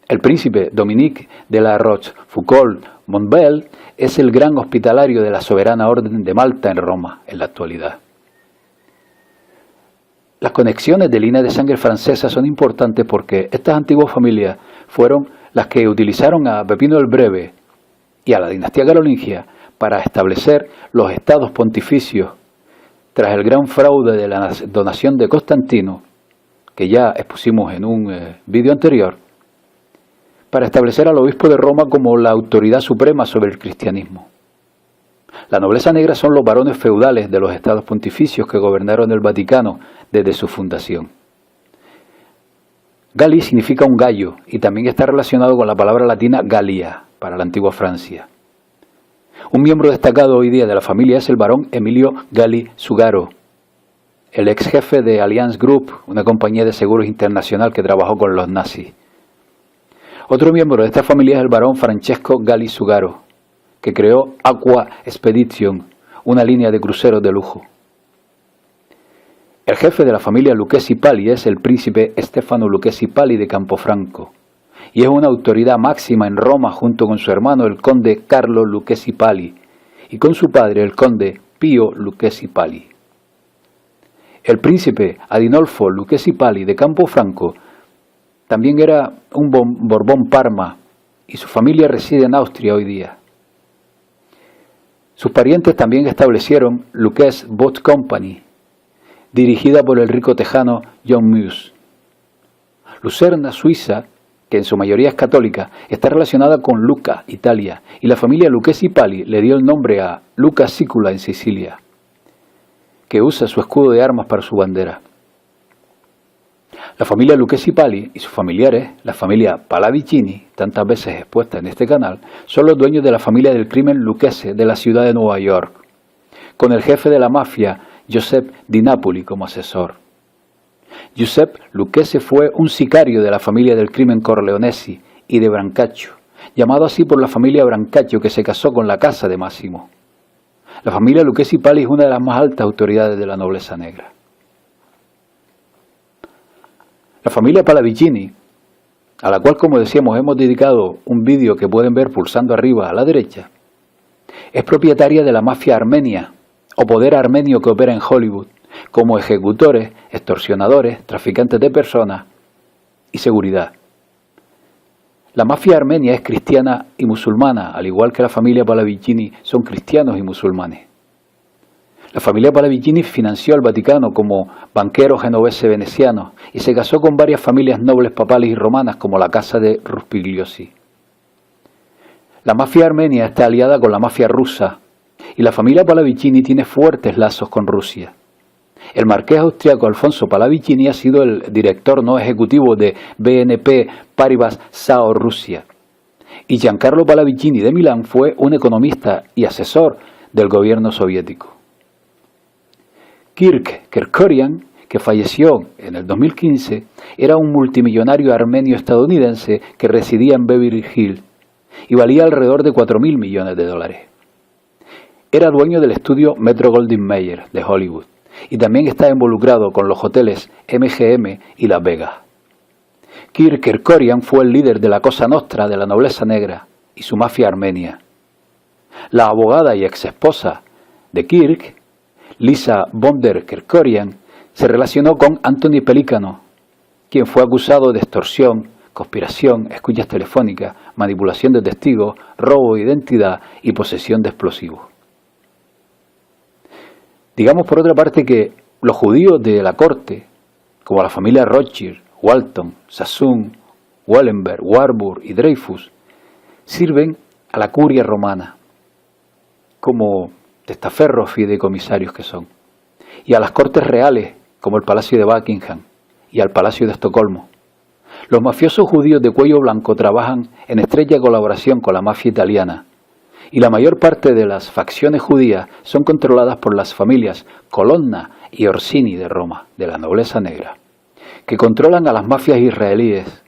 El príncipe Dominique de la Rochefoucauld-Montbel es el gran hospitalario de la Soberana Orden de Malta en Roma en la actualidad. Las conexiones de línea de sangre francesa son importantes porque estas antiguas familias fueron las que utilizaron a Pepino el Breve y a la dinastía carolingia para establecer los estados pontificios tras el gran fraude de la donación de Constantino, que ya expusimos en un vídeo anterior, para establecer al obispo de Roma como la autoridad suprema sobre el cristianismo. La nobleza negra son los varones feudales de los estados pontificios que gobernaron el Vaticano desde su fundación. Gali significa un gallo y también está relacionado con la palabra latina Galia, para la antigua Francia. Un miembro destacado hoy día de la familia es el barón Emilio Gali Sugaro, el ex jefe de Allianz Group, una compañía de seguros internacional que trabajó con los nazis. Otro miembro de esta familia es el barón Francesco Gali Sugaro, que creó Aqua Expedition, una línea de cruceros de lujo. El jefe de la familia Lucchesi Palli es el príncipe Stefano Lucchesi Palli de Campofranco, y es una autoridad máxima en Roma junto con su hermano el conde Carlo Lucchesi Palli y con su padre el conde Pio Lucchesi Palli. El príncipe Adinolfo Lucchesi Palli de Campofranco también era un Borbón Parma y su familia reside en Austria hoy día. Sus parientes también establecieron Lucchese Boat Company, dirigida por el rico tejano John Meuse. Lucerna, Suiza, que en su mayoría es católica, está relacionada con Lucca, Italia, y la familia Lucchesi Palli le dio el nombre a Lucca Sicula en Sicilia, que usa su escudo de armas para su bandera. La familia Lucchesi Palli y sus familiares, la familia Pallavicini, tantas veces expuesta en este canal, son los dueños de la familia del crimen Lucchese de la ciudad de Nueva York, con el jefe de la mafia, Giuseppe Di Napoli, como asesor. Giuseppe Lucchese fue un sicario de la familia del crimen Corleonesi y de Brancaccio, llamado así por la familia Brancaccio que se casó con la casa de Massimo. La familia Lucchesi Palli es una de las más altas autoridades de la nobleza negra. La familia Pallavicini, a la cual, como decíamos, hemos dedicado un vídeo que pueden ver pulsando arriba a la derecha, es propietaria de la mafia armenia, o poder armenio que opera en Hollywood, como ejecutores, extorsionadores, traficantes de personas y seguridad. La mafia armenia es cristiana y musulmana, al igual que la familia Pallavicini son cristianos y musulmanes. La familia Pallavicini financió al Vaticano como banqueros genoveses venecianos y se casó con varias familias nobles papales y romanas como la casa de Ruspigliosi. La mafia armenia está aliada con la mafia rusa y la familia Pallavicini tiene fuertes lazos con Rusia. El marqués austriaco Alfonso Pallavicini ha sido el director no ejecutivo de BNP Paribas SAO Rusia y Giancarlo Pallavicini de Milán fue un economista y asesor del gobierno soviético. Kirk Kerkorian, que falleció en el 2015, era un multimillonario armenio estadounidense que residía en Beverly Hills y valía alrededor de $4.000 millones. Era dueño del estudio Metro-Goldwyn-Mayer de Hollywood y también está involucrado con los hoteles MGM y Las Vegas. Kirk Kerkorian fue el líder de la Cosa Nostra de la nobleza negra y su mafia armenia. La abogada y exesposa de Kirk, Lisa Bonder Kerkorian, se relacionó con Anthony Pellicano, quien fue acusado de extorsión, conspiración, escuchas telefónicas, manipulación de testigos, robo de identidad y posesión de explosivos. Digamos por otra parte que los judíos de la corte, como la familia Rothschild, Walton, Sassoon, Wallenberg, Warburg y Dreyfus, sirven a la curia romana como testaferros fideicomisarios que son, y a las cortes reales como el Palacio de Buckingham y al Palacio de Estocolmo. Los mafiosos judíos de cuello blanco trabajan en estrecha colaboración con la mafia italiana, y la mayor parte de las facciones judías son controladas por las familias Colonna y Orsini de Roma, de la nobleza negra, que controlan a las mafias israelíes,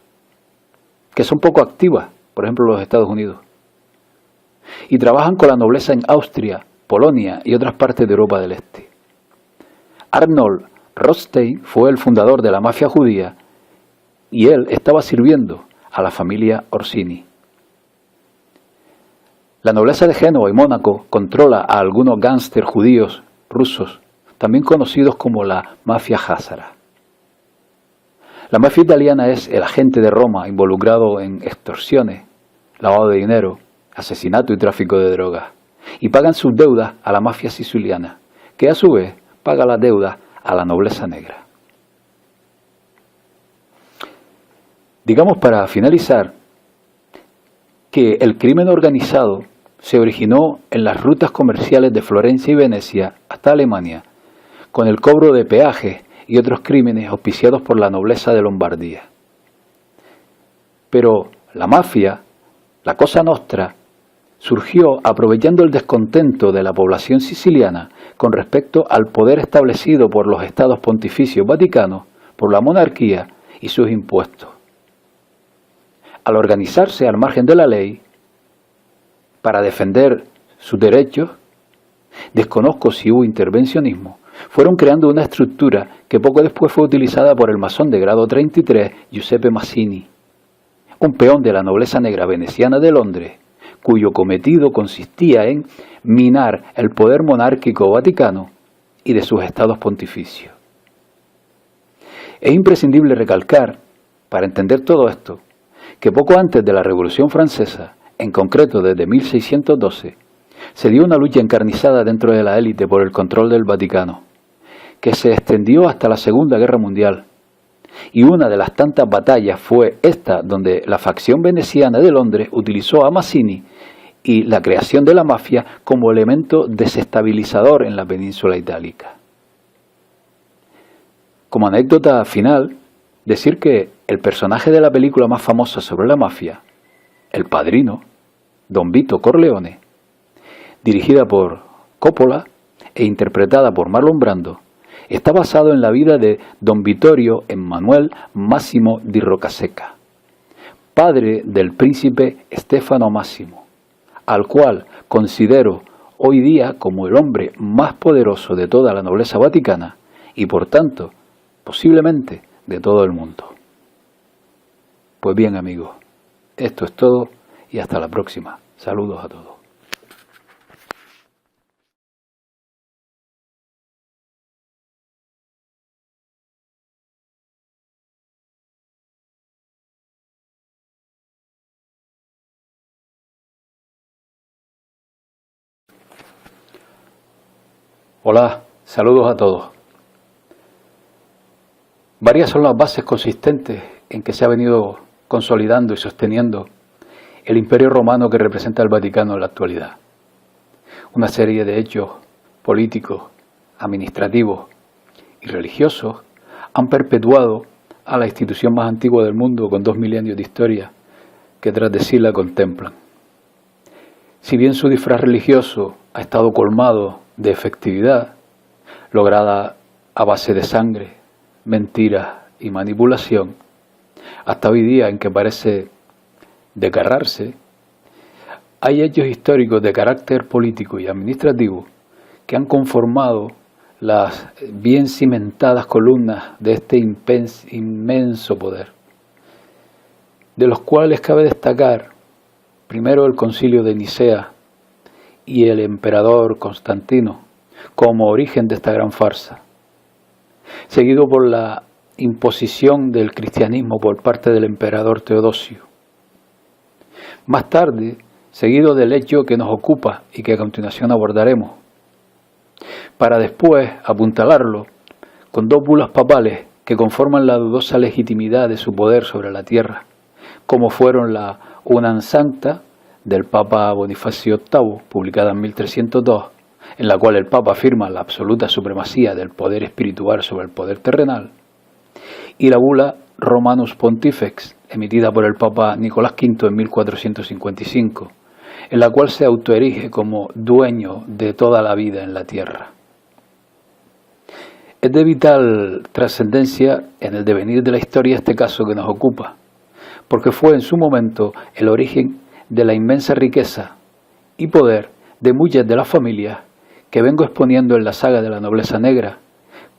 que son poco activas, por ejemplo los Estados Unidos, y trabajan con la nobleza en Austria, Polonia y otras partes de Europa del Este. Arnold Rothstein fue el fundador de la mafia judía y él estaba sirviendo a la familia Orsini. La nobleza de Génova y Mónaco controla a algunos gángsters judíos rusos, también conocidos como la mafia házara. La mafia italiana es el agente de Roma involucrado en extorsiones, lavado de dinero, asesinato y tráfico de drogas, y pagan sus deudas a la mafia siciliana, que a su vez paga las deudas a la nobleza negra. Digamos para finalizar que el crimen organizado se originó en las rutas comerciales de Florencia y Venecia hasta Alemania, con el cobro de peajes y otros crímenes auspiciados por la nobleza de Lombardía. Pero la mafia, la Cosa Nostra, surgió aprovechando el descontento de la población siciliana con respecto al poder establecido por los estados pontificios vaticanos, por la monarquía y sus impuestos. Al organizarse al margen de la ley para defender sus derechos, desconozco si hubo intervencionismo, fueron creando una estructura que poco después fue utilizada por el masón de grado 33 Giuseppe Mazzini, un peón de la nobleza negra veneciana de Londres, cuyo cometido consistía en minar el poder monárquico vaticano y de sus estados pontificios. Es imprescindible recalcar, para entender todo esto, que poco antes de la Revolución Francesa, en concreto desde 1612, se dio una lucha encarnizada dentro de la élite por el control del Vaticano, que se extendió hasta la Segunda Guerra Mundial. Y una de las tantas batallas fue esta, donde la facción veneciana de Londres utilizó a Mazzini y la creación de la mafia como elemento desestabilizador en la península itálica. Como anécdota final, decir que el personaje de la película más famosa sobre la mafia, El Padrino, Don Vito Corleone, dirigida por Coppola e interpretada por Marlon Brando, está basado en la vida de Don Vittorio Emanuele Massimo di Roccaseca, padre del príncipe Stefano Massimo, al cual considero hoy día como el hombre más poderoso de toda la nobleza vaticana y por tanto, posiblemente, de todo el mundo. Pues bien, amigos, esto es todo y hasta la próxima. Saludos a todos. Hola, saludos a todos. Varias son las bases consistentes en que se ha venido consolidando y sosteniendo el imperio romano que representa el Vaticano en la actualidad. Una serie de hechos políticos, administrativos y religiosos han perpetuado a la institución más antigua del mundo con 2 milenios de historia que tras de sí la contemplan. Si bien su disfraz religioso ha estado colmado de efectividad, lograda a base de sangre, mentiras y manipulación, hasta hoy día en que parece desgarrarse, hay hechos históricos de carácter político y administrativo que han conformado las bien cimentadas columnas de este inmenso poder, de los cuales cabe destacar primero el Concilio de Nicea y el emperador Constantino como origen de esta gran farsa, seguido por la imposición del cristianismo por parte del emperador Teodosio. Más tarde, seguido del hecho que nos ocupa y que a continuación abordaremos, para después apuntalarlo con 2 bulas papales que conforman la dudosa legitimidad de su poder sobre la tierra, como fueron la Unam Sancta del Papa Bonifacio VIII, publicada en 1302, en la cual el Papa afirma la absoluta supremacía del poder espiritual sobre el poder terrenal, y la bula Romanus Pontifex, emitida por el Papa Nicolás V en 1455, en la cual se autoerige como dueño de toda la vida en la tierra. Es de vital trascendencia en el devenir de la historia este caso que nos ocupa, porque fue en su momento el origen de la inmensa riqueza y poder de muchas de las familias que vengo exponiendo en la saga de la nobleza negra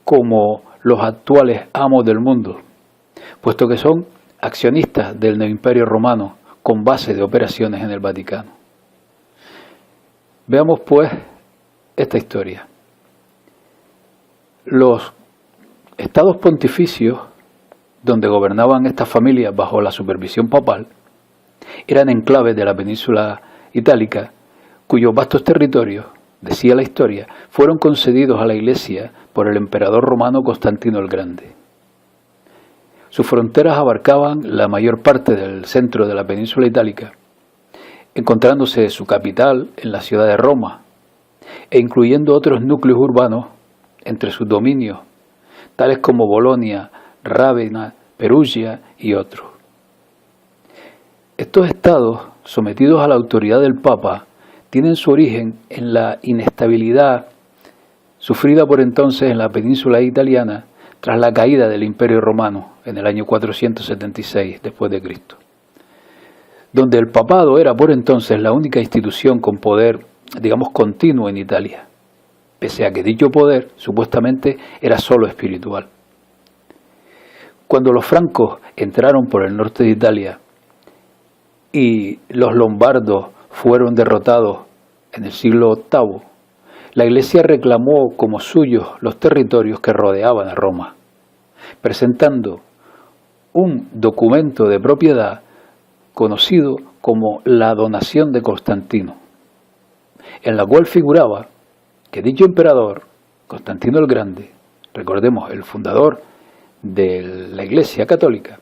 como los actuales amos del mundo, puesto que son accionistas del neoimperio romano con base de operaciones en el Vaticano. Veamos pues esta historia. Los estados pontificios donde gobernaban estas familias bajo la supervisión papal, eran enclaves de la península itálica, cuyos vastos territorios, decía la historia, fueron concedidos a la Iglesia por el emperador romano Constantino el Grande. Sus fronteras abarcaban la mayor parte del centro de la península itálica, encontrándose su capital en la ciudad de Roma, e incluyendo otros núcleos urbanos entre sus dominios, tales como Bolonia, Rávena, Perugia y otros. Estos estados, sometidos a la autoridad del Papa, tienen su origen en la inestabilidad sufrida por entonces en la península italiana tras la caída del Imperio Romano en el año 476 después de Cristo, donde el papado era por entonces la única institución con poder, digamos, continuo en Italia, pese a que dicho poder supuestamente era solo espiritual. Cuando los francos entraron por el norte de Italia y los lombardos fueron derrotados en el siglo VIII, la Iglesia reclamó como suyos los territorios que rodeaban a Roma, presentando un documento de propiedad conocido como la Donación de Constantino, en la cual figuraba que dicho emperador, Constantino el Grande, recordemos el fundador de la Iglesia Católica,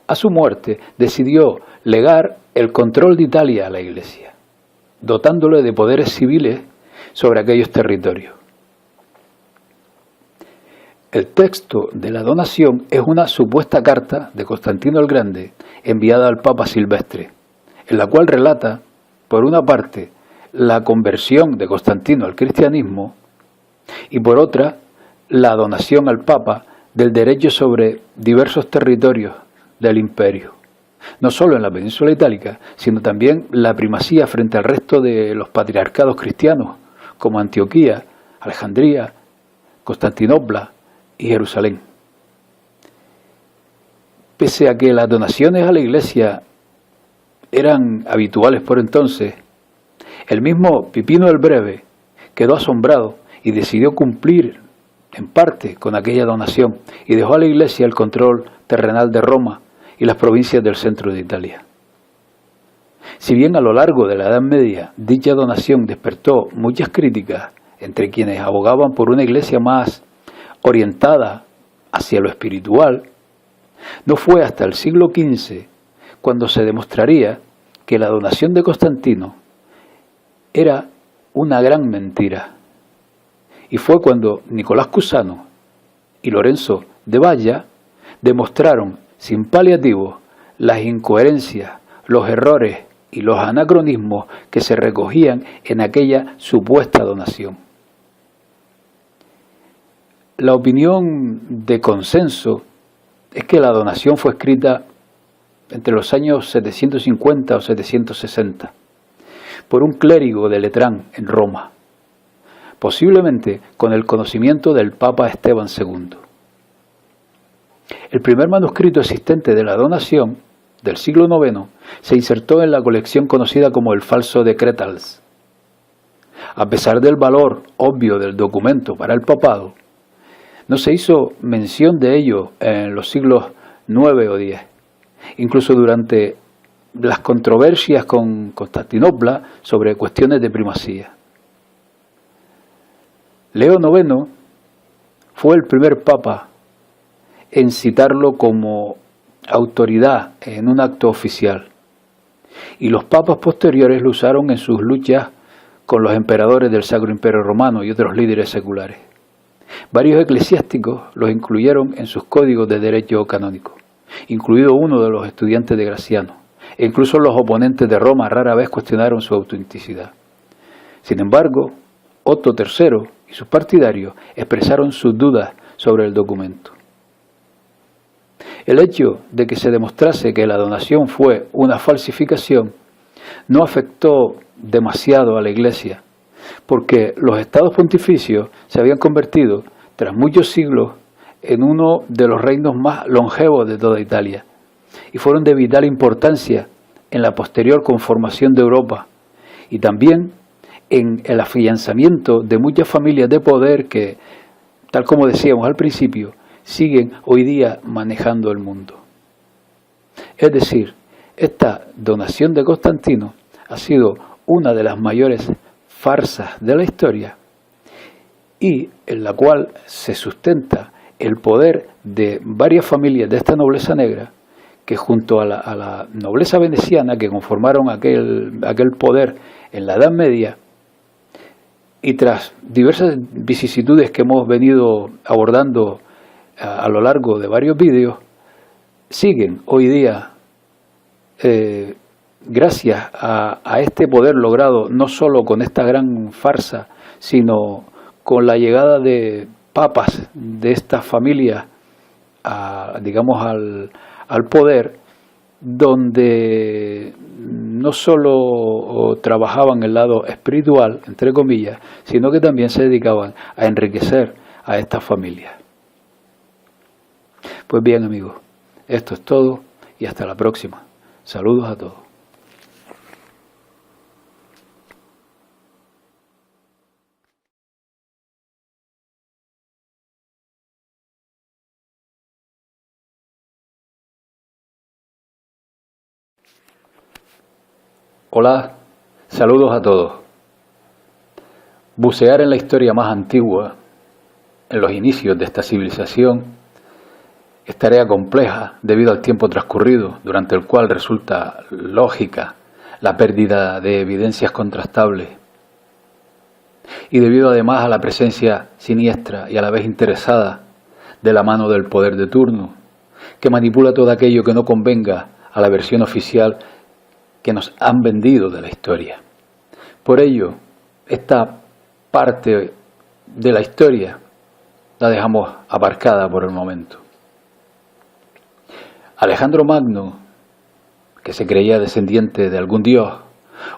a su muerte decidió legar el control de Italia a la Iglesia, dotándole de poderes civiles sobre aquellos territorios. El texto de la donación es una supuesta carta de Constantino el Grande enviada al Papa Silvestre, en la cual relata, por una parte, la conversión de Constantino al cristianismo y por otra, la donación al Papa del derecho sobre diversos territorios del imperio, no solo en la península itálica, sino también la primacía frente al resto de los patriarcados cristianos, como Antioquía, Alejandría, Constantinopla y Jerusalén. Pese a que las donaciones a la Iglesia eran habituales por entonces, el mismo Pipino el Breve quedó asombrado y decidió cumplir en parte con aquella donación y dejó a la Iglesia el control terrenal de Roma y las provincias del centro de Italia. Si bien a lo largo de la Edad Media dicha donación despertó muchas críticas entre quienes abogaban por una Iglesia más orientada hacia lo espiritual, no fue hasta el siglo XV cuando se demostraría que la donación de Constantino era una gran mentira. Y fue cuando Nicolás Cusano y Lorenzo de Valla demostraron sin paliativos las incoherencias, los errores y los anacronismos que se recogían en aquella supuesta donación. La opinión de consenso es que la donación fue escrita entre los años 750 o 760 por un clérigo de Letrán en Roma, posiblemente con el conocimiento del Papa Esteban II. El primer manuscrito existente de la donación, del siglo IX, se insertó en la colección conocida como el Falso Decretals. A pesar del valor obvio del documento para el papado, no se hizo mención de ello en los siglos IX o X, incluso durante las controversias con Constantinopla sobre cuestiones de primacía. Leo IX fue el primer papa en citarlo como autoridad en un acto oficial, y los papas posteriores lo usaron en sus luchas con los emperadores del Sacro Imperio Romano y otros líderes seculares. Varios eclesiásticos los incluyeron en sus códigos de derecho canónico, incluido uno de los estudiantes de Graciano, e incluso los oponentes de Roma rara vez cuestionaron su autenticidad. Sin embargo, Otto III y sus partidarios expresaron sus dudas sobre el documento. El hecho de que se demostrase que la donación fue una falsificación no afectó demasiado a la Iglesia, porque los estados pontificios se habían convertido, tras muchos siglos, en uno de los reinos más longevos de toda Italia, y fueron de vital importancia en la posterior conformación de Europa, y también en el afianzamiento de muchas familias de poder que, tal como decíamos al principio, siguen hoy día manejando el mundo. Es decir, esta donación de Constantino ha sido una de las mayores farsas de la historia y en la cual se sustenta el poder de varias familias de esta nobleza negra que junto a la nobleza veneciana que conformaron aquel poder en la Edad Media, y tras diversas vicisitudes que hemos venido abordando a lo largo de varios vídeos, siguen hoy día, gracias a este poder logrado no solo con esta gran farsa, sino con la llegada de papas de esta familia digamos al poder, donde no solo trabajaban el lado espiritual, entre comillas, sino que también se dedicaban a enriquecer a esta familia. Pues bien, amigos, esto es todo y hasta la próxima. Saludos a todos. Hola, saludos a todos. Bucear en la historia más antigua, en los inicios de esta civilización, es tarea compleja debido al tiempo transcurrido, durante el cual resulta lógica la pérdida de evidencias contrastables y debido además a la presencia siniestra y a la vez interesada de la mano del poder de turno, que manipula todo aquello que no convenga a la versión oficial que nos han vendido de la historia. Por ello, esta parte de la historia la dejamos aparcada por el momento. Alejandro Magno, que se creía descendiente de algún dios,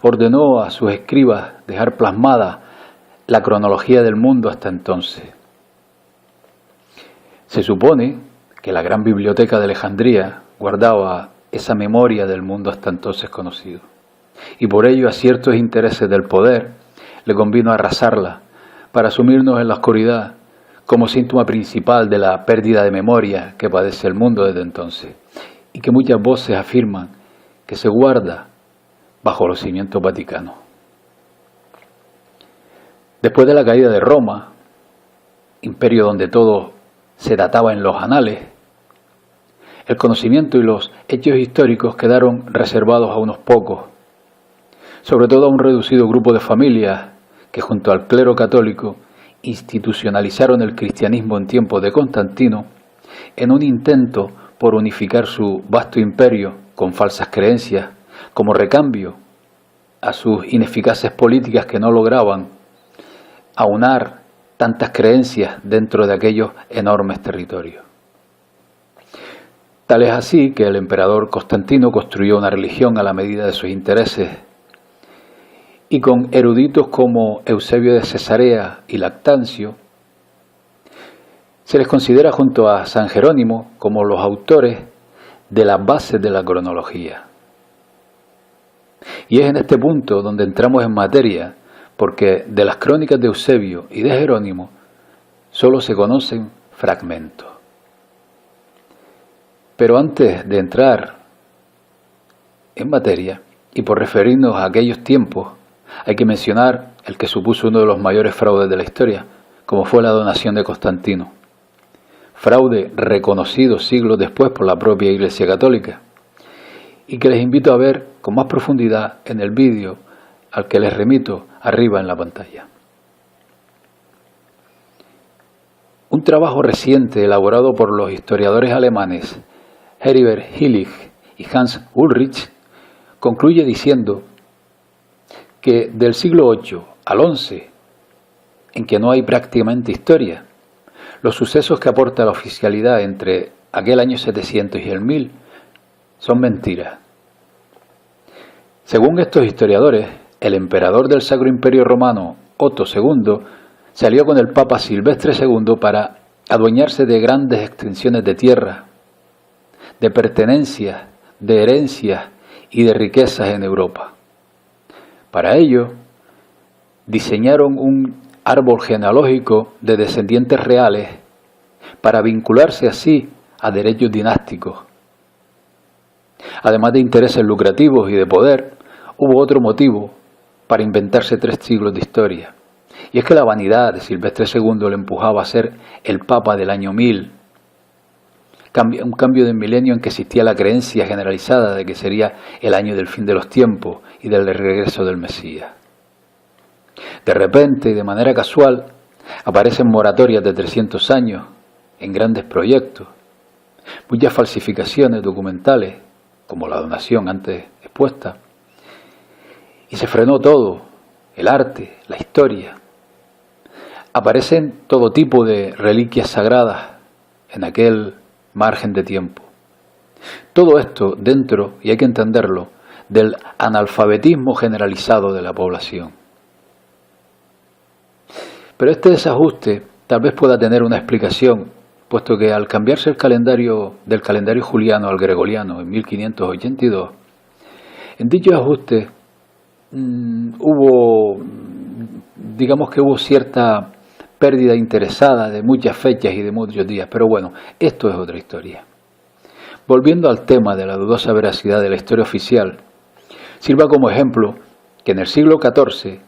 ordenó a sus escribas dejar plasmada la cronología del mundo hasta entonces. Se supone que la gran biblioteca de Alejandría guardaba esa memoria del mundo hasta entonces conocido, y por ello a ciertos intereses del poder le convino arrasarla para sumirnos en la oscuridad como síntoma principal de la pérdida de memoria que padece el mundo desde entonces, y que muchas voces afirman que se guarda bajo los cimientos vaticanos. Después de la caída de Roma, imperio donde todo se databa en los anales, el conocimiento y los hechos históricos quedaron reservados a unos pocos, sobre todo a un reducido grupo de familias que junto al clero católico institucionalizaron el cristianismo en tiempos de Constantino en un intento por unificar su vasto imperio con falsas creencias como recambio a sus ineficaces políticas que no lograban aunar tantas creencias dentro de aquellos enormes territorios. Tal es así que el emperador Constantino construyó una religión a la medida de sus intereses y con eruditos como Eusebio de Cesarea y Lactancio, se les considera junto a San Jerónimo como los autores de las bases de la cronología. Y es en este punto donde entramos en materia, porque de las crónicas de Eusebio y de Jerónimo solo se conocen fragmentos. Pero antes de entrar en materia, y por referirnos a aquellos tiempos, hay que mencionar el que supuso uno de los mayores fraudes de la historia, como fue la donación de Constantino. Fraude reconocido siglos después por la propia Iglesia Católica, y que les invito a ver con más profundidad en el vídeo al que les remito arriba en la pantalla. Un trabajo reciente elaborado por los historiadores alemanes Heribert Illig y Hans Ulrich concluye diciendo que del siglo VIII al XI, en que no hay prácticamente historia, los sucesos que aporta la oficialidad entre aquel año 700 y el 1000 son mentiras. Según estos historiadores, el emperador del Sacro Imperio Romano, Otto II, salió con el Papa Silvestre II para adueñarse de grandes extensiones de tierra, de pertenencias, de herencias y de riquezas en Europa. Para ello, diseñaron un árbol genealógico de descendientes reales para vincularse así a derechos dinásticos. Además de intereses lucrativos y de poder, hubo otro motivo para inventarse 3 siglos de historia. Y es que la vanidad de Silvestre II le empujaba a ser el Papa del año 1000, un cambio de milenio en que existía la creencia generalizada de que sería el año del fin de los tiempos y del regreso del Mesías. De repente y de manera casual aparecen moratorias de 300 años en grandes proyectos, muchas falsificaciones documentales, como la donación antes expuesta, y se frenó todo, el arte, la historia. Aparecen todo tipo de reliquias sagradas en aquel margen de tiempo. Todo esto dentro, y hay que entenderlo, del analfabetismo generalizado de la población. Pero este desajuste tal vez pueda tener una explicación, puesto que al cambiarse el calendario del calendario juliano al gregoriano en 1582, en dicho ajuste hubo cierta pérdida interesada de muchas fechas y de muchos días, pero bueno, esto es otra historia. Volviendo al tema de la dudosa veracidad de la historia oficial, sirva como ejemplo que en el siglo XIV,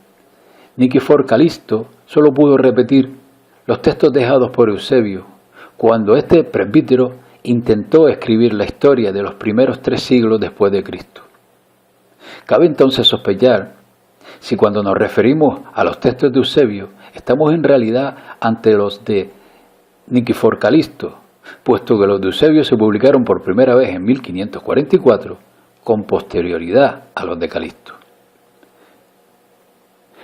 Nikifor Calisto solo pudo repetir los textos dejados por Eusebio, cuando este presbítero intentó escribir la historia de los primeros 3 siglos después de Cristo. Cabe entonces sospechar si cuando nos referimos a los textos de Eusebio estamos en realidad ante los de Nikifor Calisto, puesto que los de Eusebio se publicaron por primera vez en 1544 con posterioridad a los de Calisto.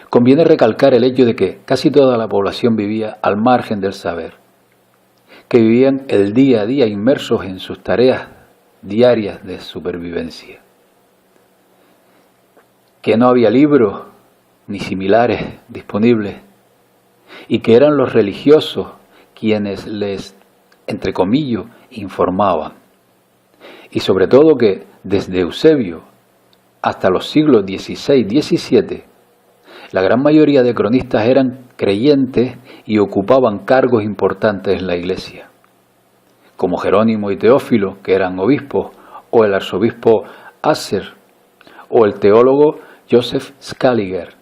Conviene recalcar el hecho de que casi toda la población vivía al margen del saber, que vivían el día a día inmersos en sus tareas diarias de supervivencia, que no había libros ni similares disponibles y que eran los religiosos quienes les, entre comillas, informaban. Y sobre todo que desde Eusebio hasta los siglos XVI y XVII, la gran mayoría de cronistas eran creyentes y ocupaban cargos importantes en la Iglesia, como Jerónimo y Teófilo, que eran obispos, o el arzobispo Asser, o el teólogo Joseph Scaliger,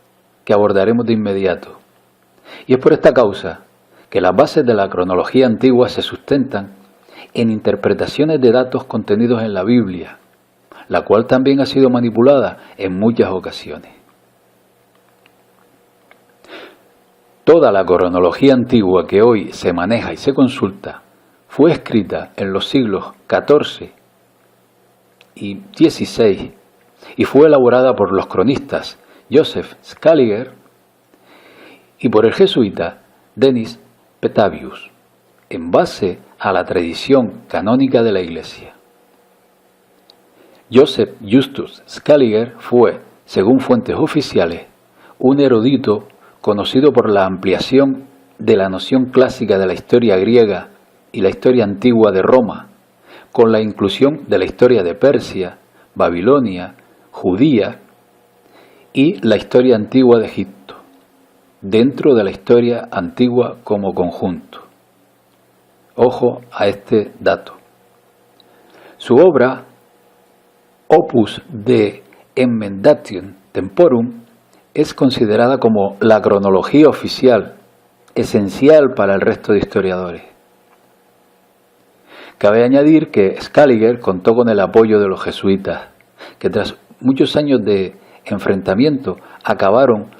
que abordaremos de inmediato. Y es por esta causa que las bases de la cronología antigua se sustentan en interpretaciones de datos contenidos en la Biblia, la cual también ha sido manipulada en muchas ocasiones. Toda la cronología antigua que hoy se maneja y se consulta fue escrita en los siglos XIV y XVI y fue elaborada por los cronistas Joseph Scaliger y por el jesuita Denis Petavius, en base a la tradición canónica de la Iglesia. Joseph Justus Scaliger fue, según fuentes oficiales, un erudito conocido por la ampliación de la noción clásica de la historia griega y la historia antigua de Roma, con la inclusión de la historia de Persia, Babilonia, Judía y la historia antigua de Egipto, dentro de la historia antigua como conjunto. Ojo a este dato. Su obra, Opus de Emendation Temporum, es considerada como la cronología oficial, esencial para el resto de historiadores. Cabe añadir que Scaliger contó con el apoyo de los jesuitas, que tras muchos años de enfrentamiento acabaron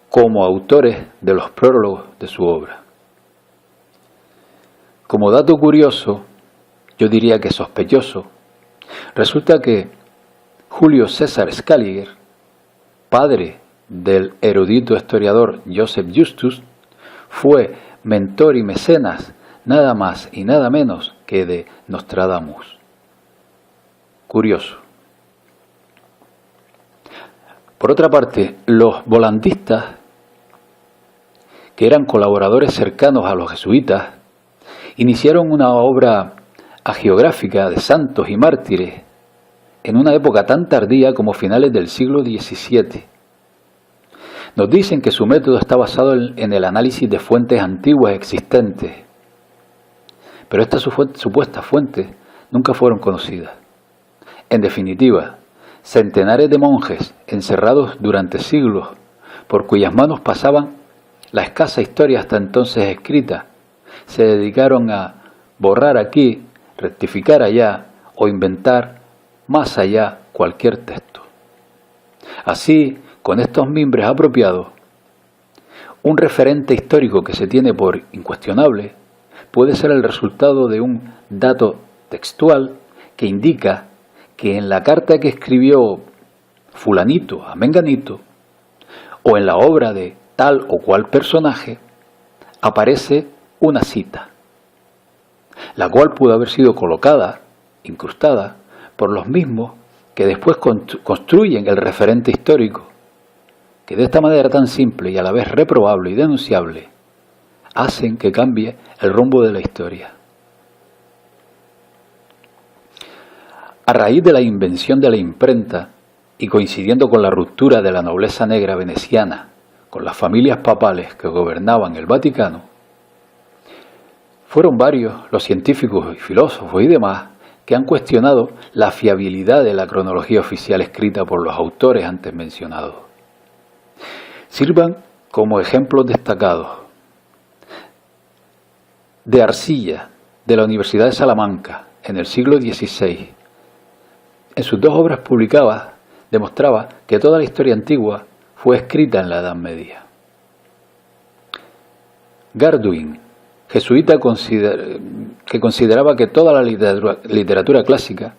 como autores de los prólogos de su obra. Como dato curioso, yo diría que sospechoso, resulta que Julio César Scaliger, padre del erudito historiador Joseph Justus, fue mentor y mecenas nada más y nada menos que de Nostradamus. Curioso. Por otra parte, los volandistas, que eran colaboradores cercanos a los jesuitas, iniciaron una obra hagiográfica de santos y mártires en una época tan tardía como finales del siglo XVII. Nos dicen que su método está basado en el análisis de fuentes antiguas existentes, pero estas supuestas fuentes nunca fueron conocidas. En definitiva, centenares de monjes encerrados durante siglos, por cuyas manos pasaban la escasa historia hasta entonces escrita, se dedicaron a borrar aquí, rectificar allá o inventar más allá cualquier texto. Así, con estos mimbres apropiados, un referente histórico que se tiene por incuestionable puede ser el resultado de un dato textual que indica que en la carta que escribió fulanito a menganito o en la obra de tal o cual personaje aparece una cita, la cual pudo haber sido colocada, incrustada, por los mismos que después construyen el referente histórico, que de esta manera tan simple y a la vez reprobable y denunciable, hacen que cambie el rumbo de la historia. A raíz de la invención de la imprenta y coincidiendo con la ruptura de la nobleza negra veneciana con las familias papales que gobernaban el Vaticano, fueron varios los científicos y filósofos y demás que han cuestionado la fiabilidad de la cronología oficial escrita por los autores antes mencionados. Sirvan como ejemplos destacados de Arcilla, de la Universidad de Salamanca, en el siglo XVI. En sus dos obras publicadas demostraba que toda la historia antigua fue escrita en la Edad Media. Garduin, jesuita que consideraba que toda la literatura clásica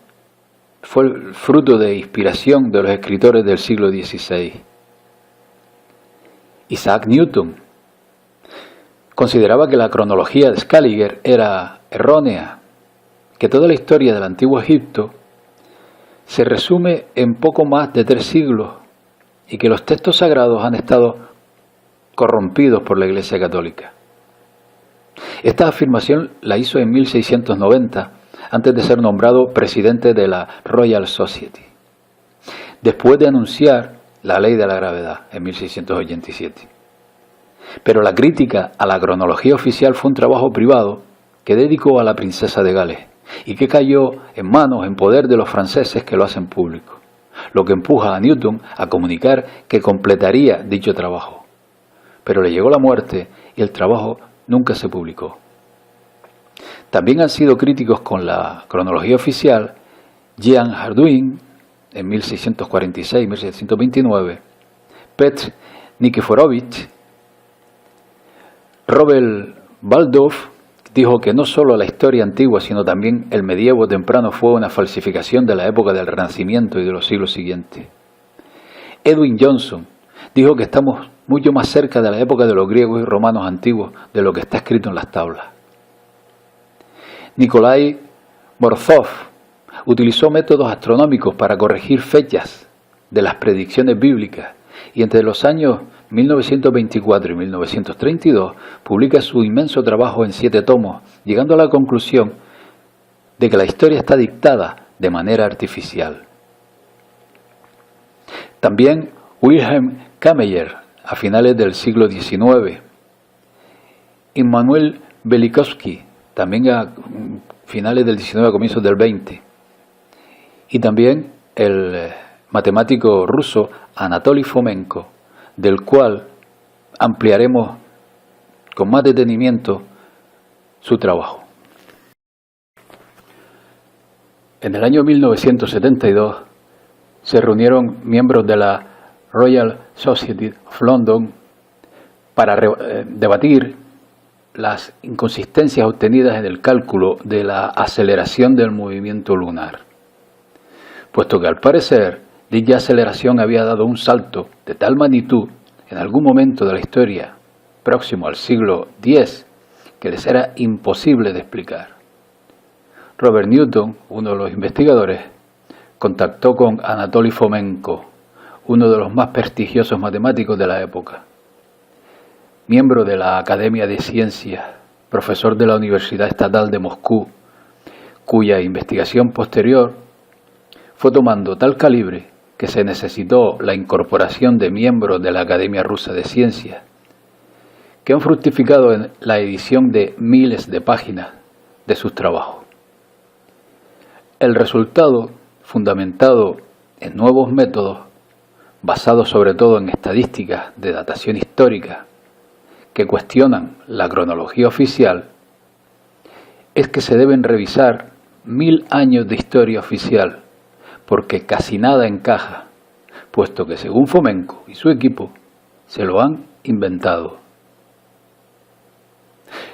fue el fruto de inspiración de los escritores del siglo XVI. Isaac Newton consideraba que la cronología de Scaliger era errónea, que toda la historia del Antiguo Egipto se resume en poco más de 3 siglos y que los textos sagrados han estado corrompidos por la Iglesia Católica. Esta afirmación la hizo en 1690, antes de ser nombrado presidente de la Royal Society, después de anunciar la ley de la gravedad en 1687. Pero la crítica a la cronología oficial fue un trabajo privado que dedicó a la princesa de Gales y que cayó en poder de los franceses que lo hacen público, lo que empuja a Newton a comunicar que completaría dicho trabajo. Pero le llegó la muerte y el trabajo nunca se publicó. También han sido críticos con la cronología oficial Jean Hardouin en 1646-1629, Petr Nikiforovich. Robert Baldoff dijo que no solo la historia antigua, sino también el medievo temprano fue una falsificación de la época del Renacimiento y de los siglos siguientes. Edwin Johnson dijo que estamos mucho más cerca de la época de los griegos y romanos antiguos de lo que está escrito en las tablas. Nikolai Morozov utilizó métodos astronómicos para corregir fechas de las predicciones bíblicas y entre los años 1924 y 1932 publica su inmenso trabajo en 7 tomos, llegando a la conclusión de que la historia está dictada de manera artificial. También Wilhelm Kameyer, a finales del siglo XIX, Immanuel Velikovsky, también a finales del XIX, a comienzos del XX, y también el matemático ruso Anatoly Fomenko, del cual ampliaremos con más detenimiento su trabajo. En el año 1972 se reunieron miembros de la Royal Society of London para debatir las inconsistencias obtenidas en el cálculo de la aceleración del movimiento lunar, puesto que al parecer dicha aceleración había dado un salto de tal magnitud en algún momento de la historia próximo al siglo X que les era imposible de explicar. Robert Newton, uno de los investigadores, contactó con Anatoly Fomenko, uno de los más prestigiosos matemáticos de la época, miembro de la Academia de Ciencias, profesor de la Universidad Estatal de Moscú, cuya investigación posterior fue tomando tal calibre que se necesitó la incorporación de miembros de la Academia Rusa de Ciencias, que han fructificado en la edición de miles de páginas de sus trabajos. El resultado, fundamentado en nuevos métodos, basados sobre todo en estadísticas de datación histórica que cuestionan la cronología oficial, es que se deben revisar 1000 años de historia oficial, porque casi nada encaja, puesto que según Fomenko y su equipo se lo han inventado.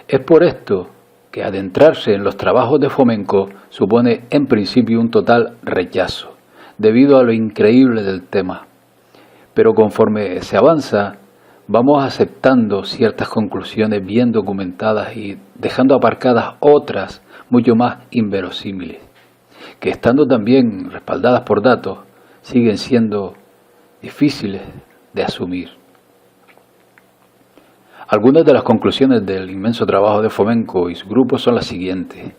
Es por esto que adentrarse en los trabajos de Fomenko supone en principio un total rechazo, debido a lo increíble del tema. Pero conforme se avanza, vamos aceptando ciertas conclusiones bien documentadas y dejando aparcadas otras mucho más inverosímiles, que estando también respaldadas por datos, siguen siendo difíciles de asumir. Algunas de las conclusiones del inmenso trabajo de Fomenko y su grupo son las siguientes.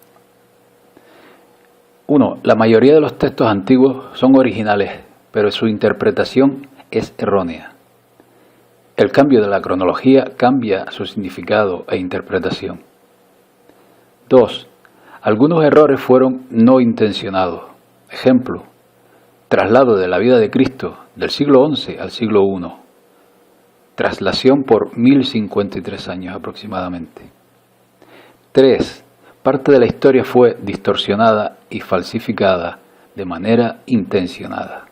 1. La mayoría de los textos antiguos son originales, pero su interpretación es errónea. El cambio de la cronología cambia su significado e interpretación. 2. Algunos errores fueron no intencionados. Ejemplo, traslado de la vida de Cristo del siglo XI al siglo I. Traslación por 1053 años aproximadamente. 3. Parte de la historia fue distorsionada y falsificada de manera intencionada.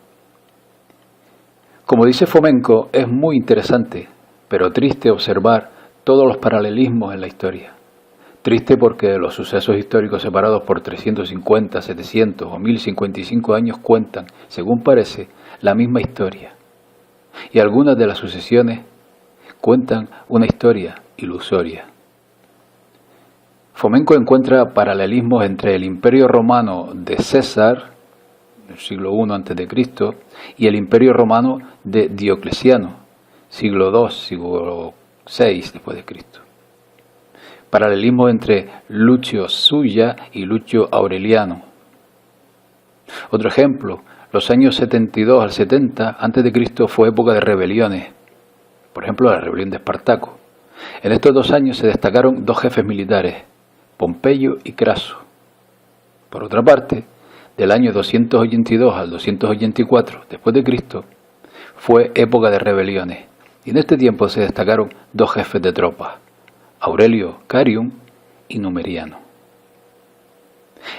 Como dice Fomenko, es muy interesante, pero triste observar todos los paralelismos en la historia. Triste porque los sucesos históricos separados por 350, 700 o 1055 años cuentan, según parece, la misma historia. Y algunas de las sucesiones cuentan una historia ilusoria. Fomenko encuentra paralelismos entre el Imperio Romano de César, del siglo I a.C., y el Imperio Romano de Diocleciano, siglo II, siglo VI después de Cristo. Paralelismo entre Lucio Sulla y Lucio Aureliano. Otro ejemplo, los años 72 al 70 a.C. fue época de rebeliones, por ejemplo la rebelión de Espartaco. En estos 2 años se destacaron 2 jefes militares, Pompeyo y Craso. Por otra parte, del año 282 al 284 después de Cristo fue época de rebeliones, y en este tiempo se destacaron 2 jefes de tropas, Aurelio Carium y Numeriano.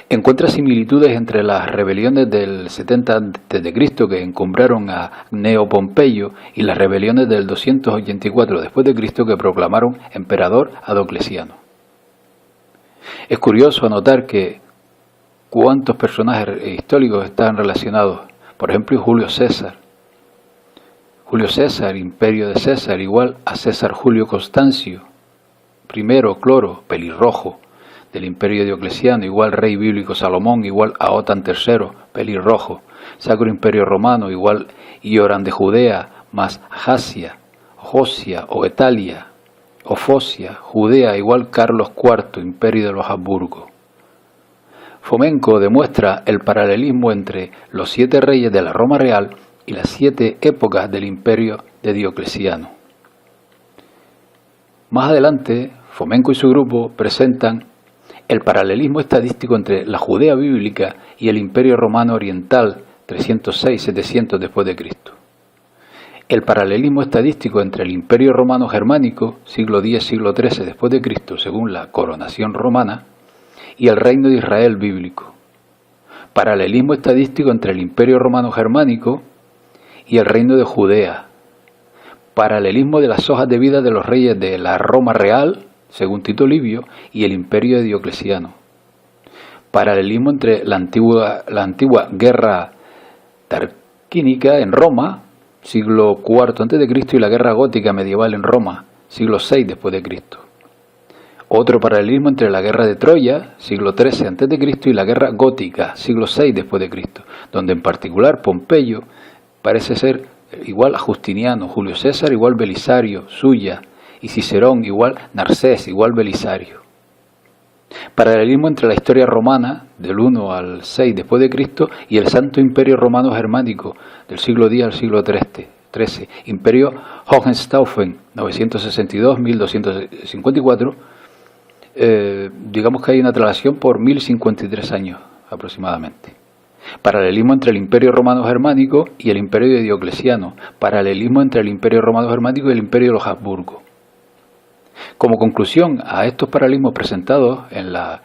Encuentra similitudes entre las rebeliones del 70 a.C. que encumbraron a Gneo Pompeyo y las rebeliones del 284 después de Cristo que proclamaron emperador a Diocleciano. Es curioso anotar que cuántos personajes históricos están relacionados. Por ejemplo, Julio César. Julio César, imperio de César, igual a César Julio Constancio. Primero, Cloro, pelirrojo, del imperio Diocleciano, igual rey bíblico Salomón, igual a Otan III, pelirrojo. Sacro Imperio Romano, igual Ioran de Judea, más Jasia, Josia o Etalia, o Focia, Judea, igual Carlos IV, imperio de los Habsburgo. Fomenko demuestra el paralelismo entre los 7 reyes de la Roma real y las 7 épocas del imperio de Diocleciano. Más adelante, Fomenko y su grupo presentan el paralelismo estadístico entre la Judea bíblica y el imperio romano oriental 306-700 después de Cristo. El paralelismo estadístico entre el imperio romano germánico, siglo X, siglo XIII después de Cristo, según la coronación romana, y el reino de Israel bíblico. Paralelismo estadístico entre el imperio romano germánico y el reino de Judea. Paralelismo de las hojas de vida de los reyes de la Roma real, según Tito Livio, y el imperio de Diocleciano. Paralelismo entre la antigua guerra tarquínica en Roma, siglo IV a.C., y la guerra gótica medieval en Roma, siglo VI después de Cristo. Otro paralelismo entre la guerra de Troya, siglo XIII a.C., y la guerra gótica, siglo VI después de Cristo, donde en particular Pompeyo parece ser igual a Justiniano, Julio César igual Belisario, Sulla, y Cicerón igual Narcés igual Belisario. Paralelismo entre la historia romana, del 1 al 6 después de Cristo, y el Santo Imperio Romano Germánico, del siglo X al siglo XIII, Imperio Hohenstaufen, 962-1254, digamos que hay una traslación por 1053 años aproximadamente. Paralelismo entre el Imperio Romano Germánico y el Imperio de Diocleciano. Paralelismo entre el Imperio Romano Germánico y el Imperio de los Habsburgo. Como conclusión a estos paralelismos presentados en la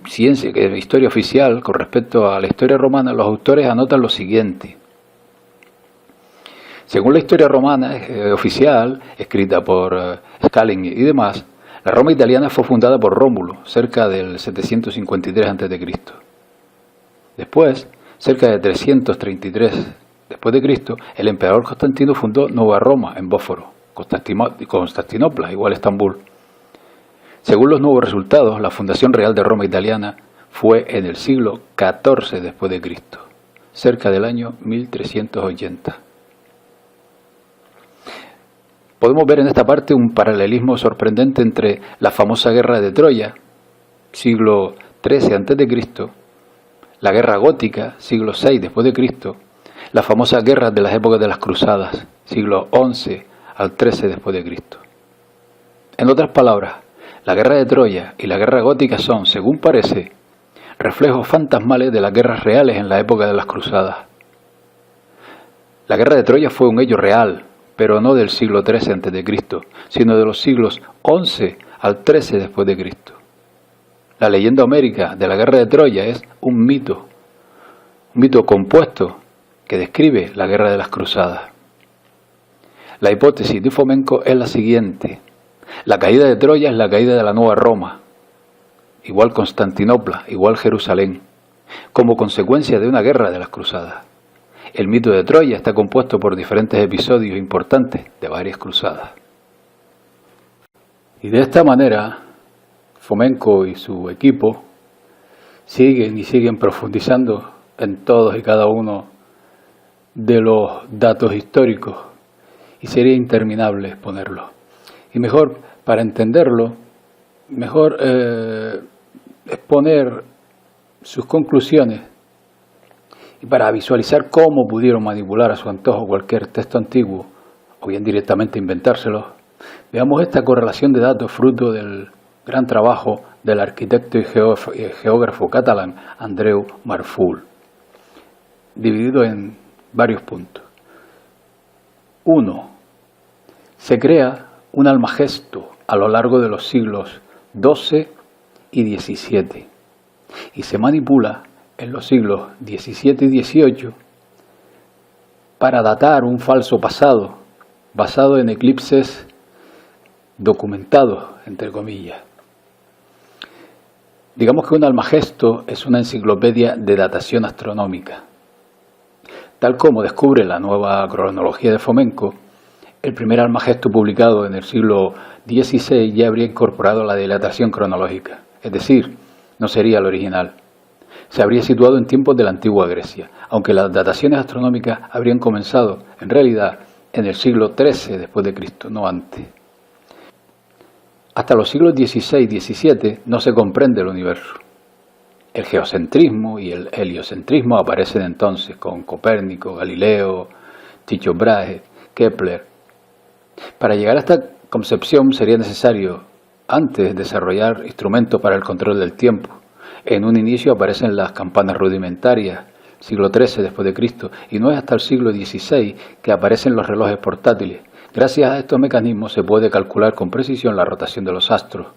ciencia, que es historia oficial, con respecto a la historia romana, los autores anotan lo siguiente. Según la historia romana oficial, escrita por Scalin y demás, la Roma italiana fue fundada por Rómulo, cerca del 753 a.C. Después, cerca de 333 después de Cristo, el emperador Constantino fundó Nueva Roma en Bósforo, Constantinopla, igual Estambul. Según los nuevos resultados, la fundación real de Roma italiana fue en el siglo XIV después de Cristo, cerca del año 1380. Podemos ver en esta parte un paralelismo sorprendente entre la famosa guerra de Troya, siglo XIII a.C., la guerra gótica, siglo VI después de Cristo, las famosas guerras de las épocas de las cruzadas, siglo XI al XIII después de Cristo. En otras palabras, la guerra de Troya y la guerra gótica son, según parece, reflejos fantasmales de las guerras reales en la época de las cruzadas. La guerra de Troya fue un hecho real, pero no del siglo XIII a.C., sino de los siglos XI al XIII después de Cristo. La leyenda homérica de la guerra de Troya es un mito compuesto que describe la guerra de las cruzadas. La hipótesis de Fomenko es la siguiente. La caída de Troya es la caída de la nueva Roma, igual Constantinopla, igual Jerusalén, como consecuencia de una guerra de las cruzadas. El mito de Troya está compuesto por diferentes episodios importantes de varias cruzadas. Y de esta manera, Fomenko y su equipo siguen profundizando en todos y cada uno de los datos históricos, y sería interminable exponerlo. Y mejor, para entenderlo, mejor exponer sus conclusiones, y para visualizar cómo pudieron manipular a su antojo cualquier texto antiguo, o bien directamente inventárselo, veamos esta correlación de datos fruto del gran trabajo del arquitecto y geógrafo catalán Andreu Marful, dividido en varios puntos. 1. Se crea un Almagesto a lo largo de los siglos XII y XVII y se manipula en los siglos XVII y XVIII para datar un falso pasado basado en eclipses documentados, entre comillas. Digamos que un Almagesto es una enciclopedia de datación astronómica. Tal como descubre la nueva cronología de Fomenko, el primer Almagesto publicado en el siglo XVI ya habría incorporado la dilatación cronológica, es decir, no sería el original. Se habría situado en tiempos de la antigua Grecia, aunque las dataciones astronómicas habrían comenzado, en realidad, en el siglo XIII después de Cristo, no antes. Hasta los siglos XVI y XVII no se comprende el universo. El geocentrismo y el heliocentrismo aparecen entonces con Copérnico, Galileo, Tycho Brahe, Kepler. Para llegar a esta concepción sería necesario, antes, desarrollar instrumentos para el control del tiempo. En un inicio aparecen las campanas rudimentarias, siglo XIII después de Cristo, y no es hasta el siglo XVI que aparecen los relojes portátiles. Gracias a estos mecanismos se puede calcular con precisión la rotación de los astros.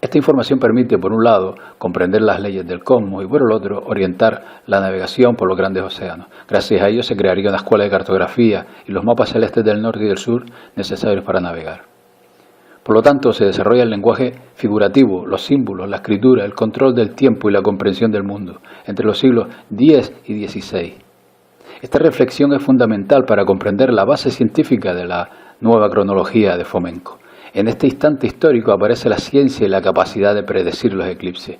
Esta información permite, por un lado, comprender las leyes del cosmos y, por el otro, orientar la navegación por los grandes océanos. Gracias a ello se crearía una escuela de cartografía y los mapas celestes del norte y del sur necesarios para navegar. Por lo tanto, se desarrolla el lenguaje figurativo, los símbolos, la escritura, el control del tiempo y la comprensión del mundo, entre los siglos X y XVI. Esta reflexión es fundamental para comprender la base científica de la nueva cronología de Fomenko. En este instante histórico aparece la ciencia y la capacidad de predecir los eclipses.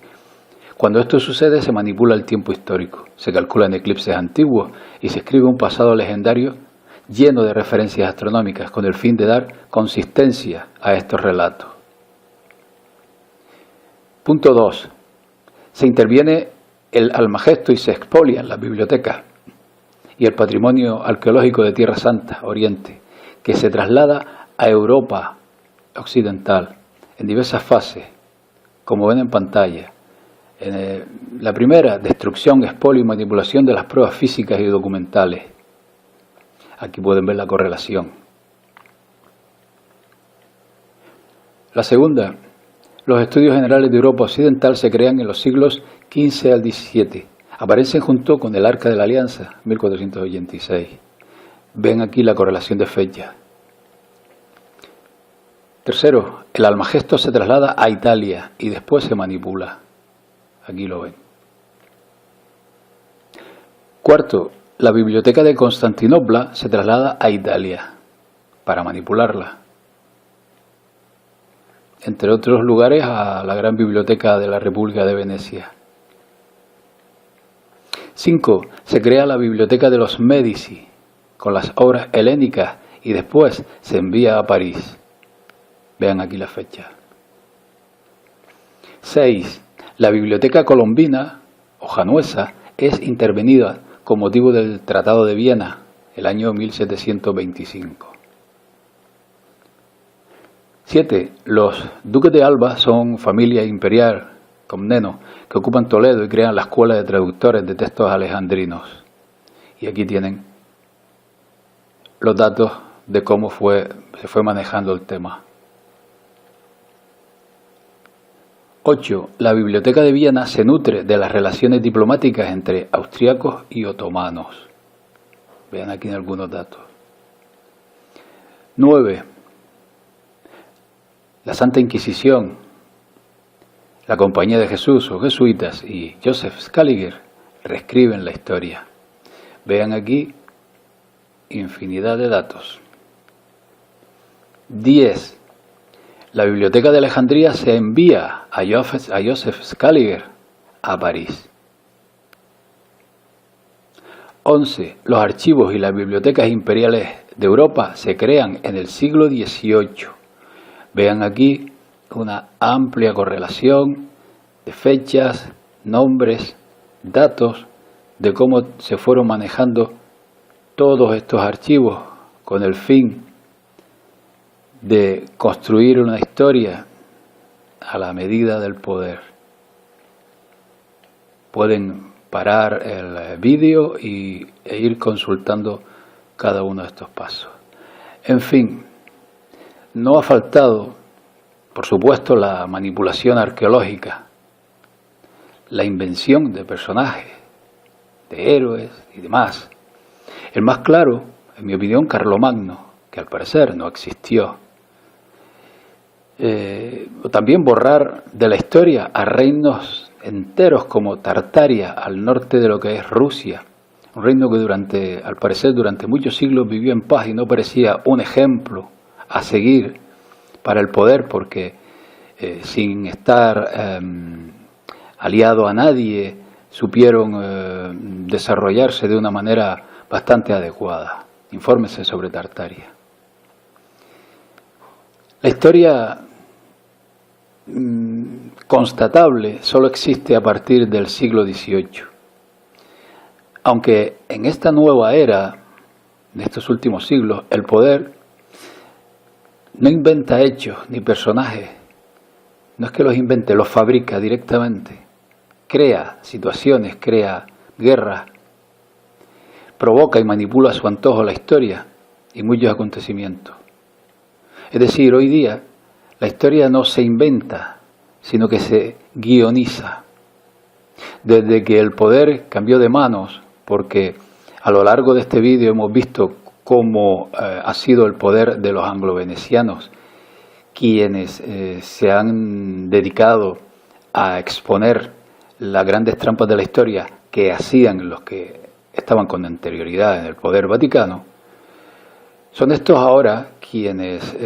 Cuando esto sucede se manipula el tiempo histórico, se calculan eclipses antiguos y se escribe un pasado legendario lleno de referencias astronómicas con el fin de dar consistencia a estos relatos. Punto 2. Se interviene el Almagesto y se expolian las bibliotecas y el patrimonio arqueológico de Tierra Santa, Oriente, que se traslada a Europa occidental en diversas fases, como ven en pantalla. La primera, destrucción, expolio y manipulación de las pruebas físicas y documentales. Aquí pueden ver la correlación. La segunda, los estudios generales de Europa Occidental se crean en los siglos XV al XVII. Aparecen junto con el Arca de la Alianza, 1486. Ven aquí la correlación de fecha. Tercero, el Almagesto se traslada a Italia y después se manipula. Aquí lo ven. Cuarto, la Biblioteca de Constantinopla se traslada a Italia para manipularla. Entre otros lugares a la Gran Biblioteca de la República de Venecia. 5. Se crea la Biblioteca de los Médici con las obras helénicas y después se envía a París. Vean aquí la fecha. 6. La Biblioteca Colombina o Januesa es intervenida con motivo del Tratado de Viena, el año 1725. 7. Los duques de Alba son familia imperial comneno que ocupan Toledo y crean la Escuela de Traductores de Textos Alejandrinos. Y aquí tienen los datos de cómo se fue manejando el tema. 8. La Biblioteca de Viena se nutre de las relaciones diplomáticas entre austriacos y otomanos. Vean aquí algunos datos. 9. La Santa Inquisición, la Compañía de Jesús o jesuitas y Joseph Scaliger reescriben la historia. Vean aquí infinidad de datos. 10. La Biblioteca de Alejandría se envía a Joseph Scaliger a París. 11. Los archivos y las bibliotecas imperiales de Europa se crean en el siglo XVIII. Vean aquí una amplia correlación de fechas, nombres, datos de cómo se fueron manejando todos estos archivos con el fin de construir una historia a la medida del poder. Pueden parar el vídeo e ir consultando cada uno de estos pasos. En fin, no ha faltado, por supuesto, la manipulación arqueológica, la invención de personajes, de héroes y demás. El más claro, en mi opinión, Carlomagno, que al parecer no existió. También borrar de la historia a reinos enteros como Tartaria, al norte de lo que es Rusia, un reino que al parecer durante muchos siglos vivió en paz y no parecía un ejemplo a seguir para el poder, porque sin estar aliado a nadie supieron desarrollarse de una manera bastante adecuada. Infórmese sobre Tartaria. La historia constatable solo existe a partir del siglo XVIII. Aunque en esta nueva era, en estos últimos siglos, el poder no inventa hechos ni personajes, no es que los invente, los fabrica directamente, crea situaciones, crea guerras, provoca y manipula a su antojo la historia y muchos acontecimientos. Es decir, hoy día la historia no se inventa, sino que se guioniza. Desde que el poder cambió de manos, porque a lo largo de este vídeo hemos visto cómo ha sido el poder de los anglo-venecianos, quienes se han dedicado a exponer las grandes trampas de la historia que hacían los que estaban con anterioridad en el poder vaticano. Son estos ahora quienes,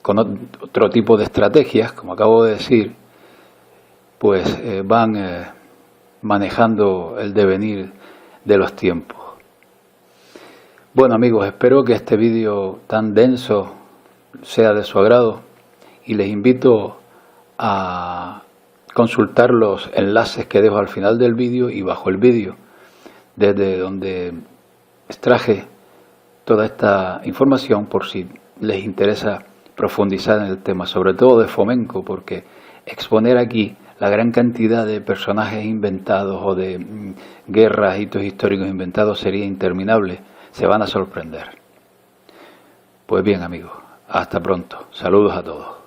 con otro tipo de estrategias, como acabo de decir, pues van manejando el devenir de los tiempos. Bueno amigos, espero que este vídeo tan denso sea de su agrado y les invito a consultar los enlaces que dejo al final del vídeo y bajo el vídeo, desde donde extraje toda esta información por si les interesa profundizar en el tema, sobre todo de Fomenko, porque exponer aquí la gran cantidad de personajes inventados o de guerras, hitos históricos inventados sería interminable. Se van a sorprender. Pues bien, amigos, hasta pronto. Saludos a todos.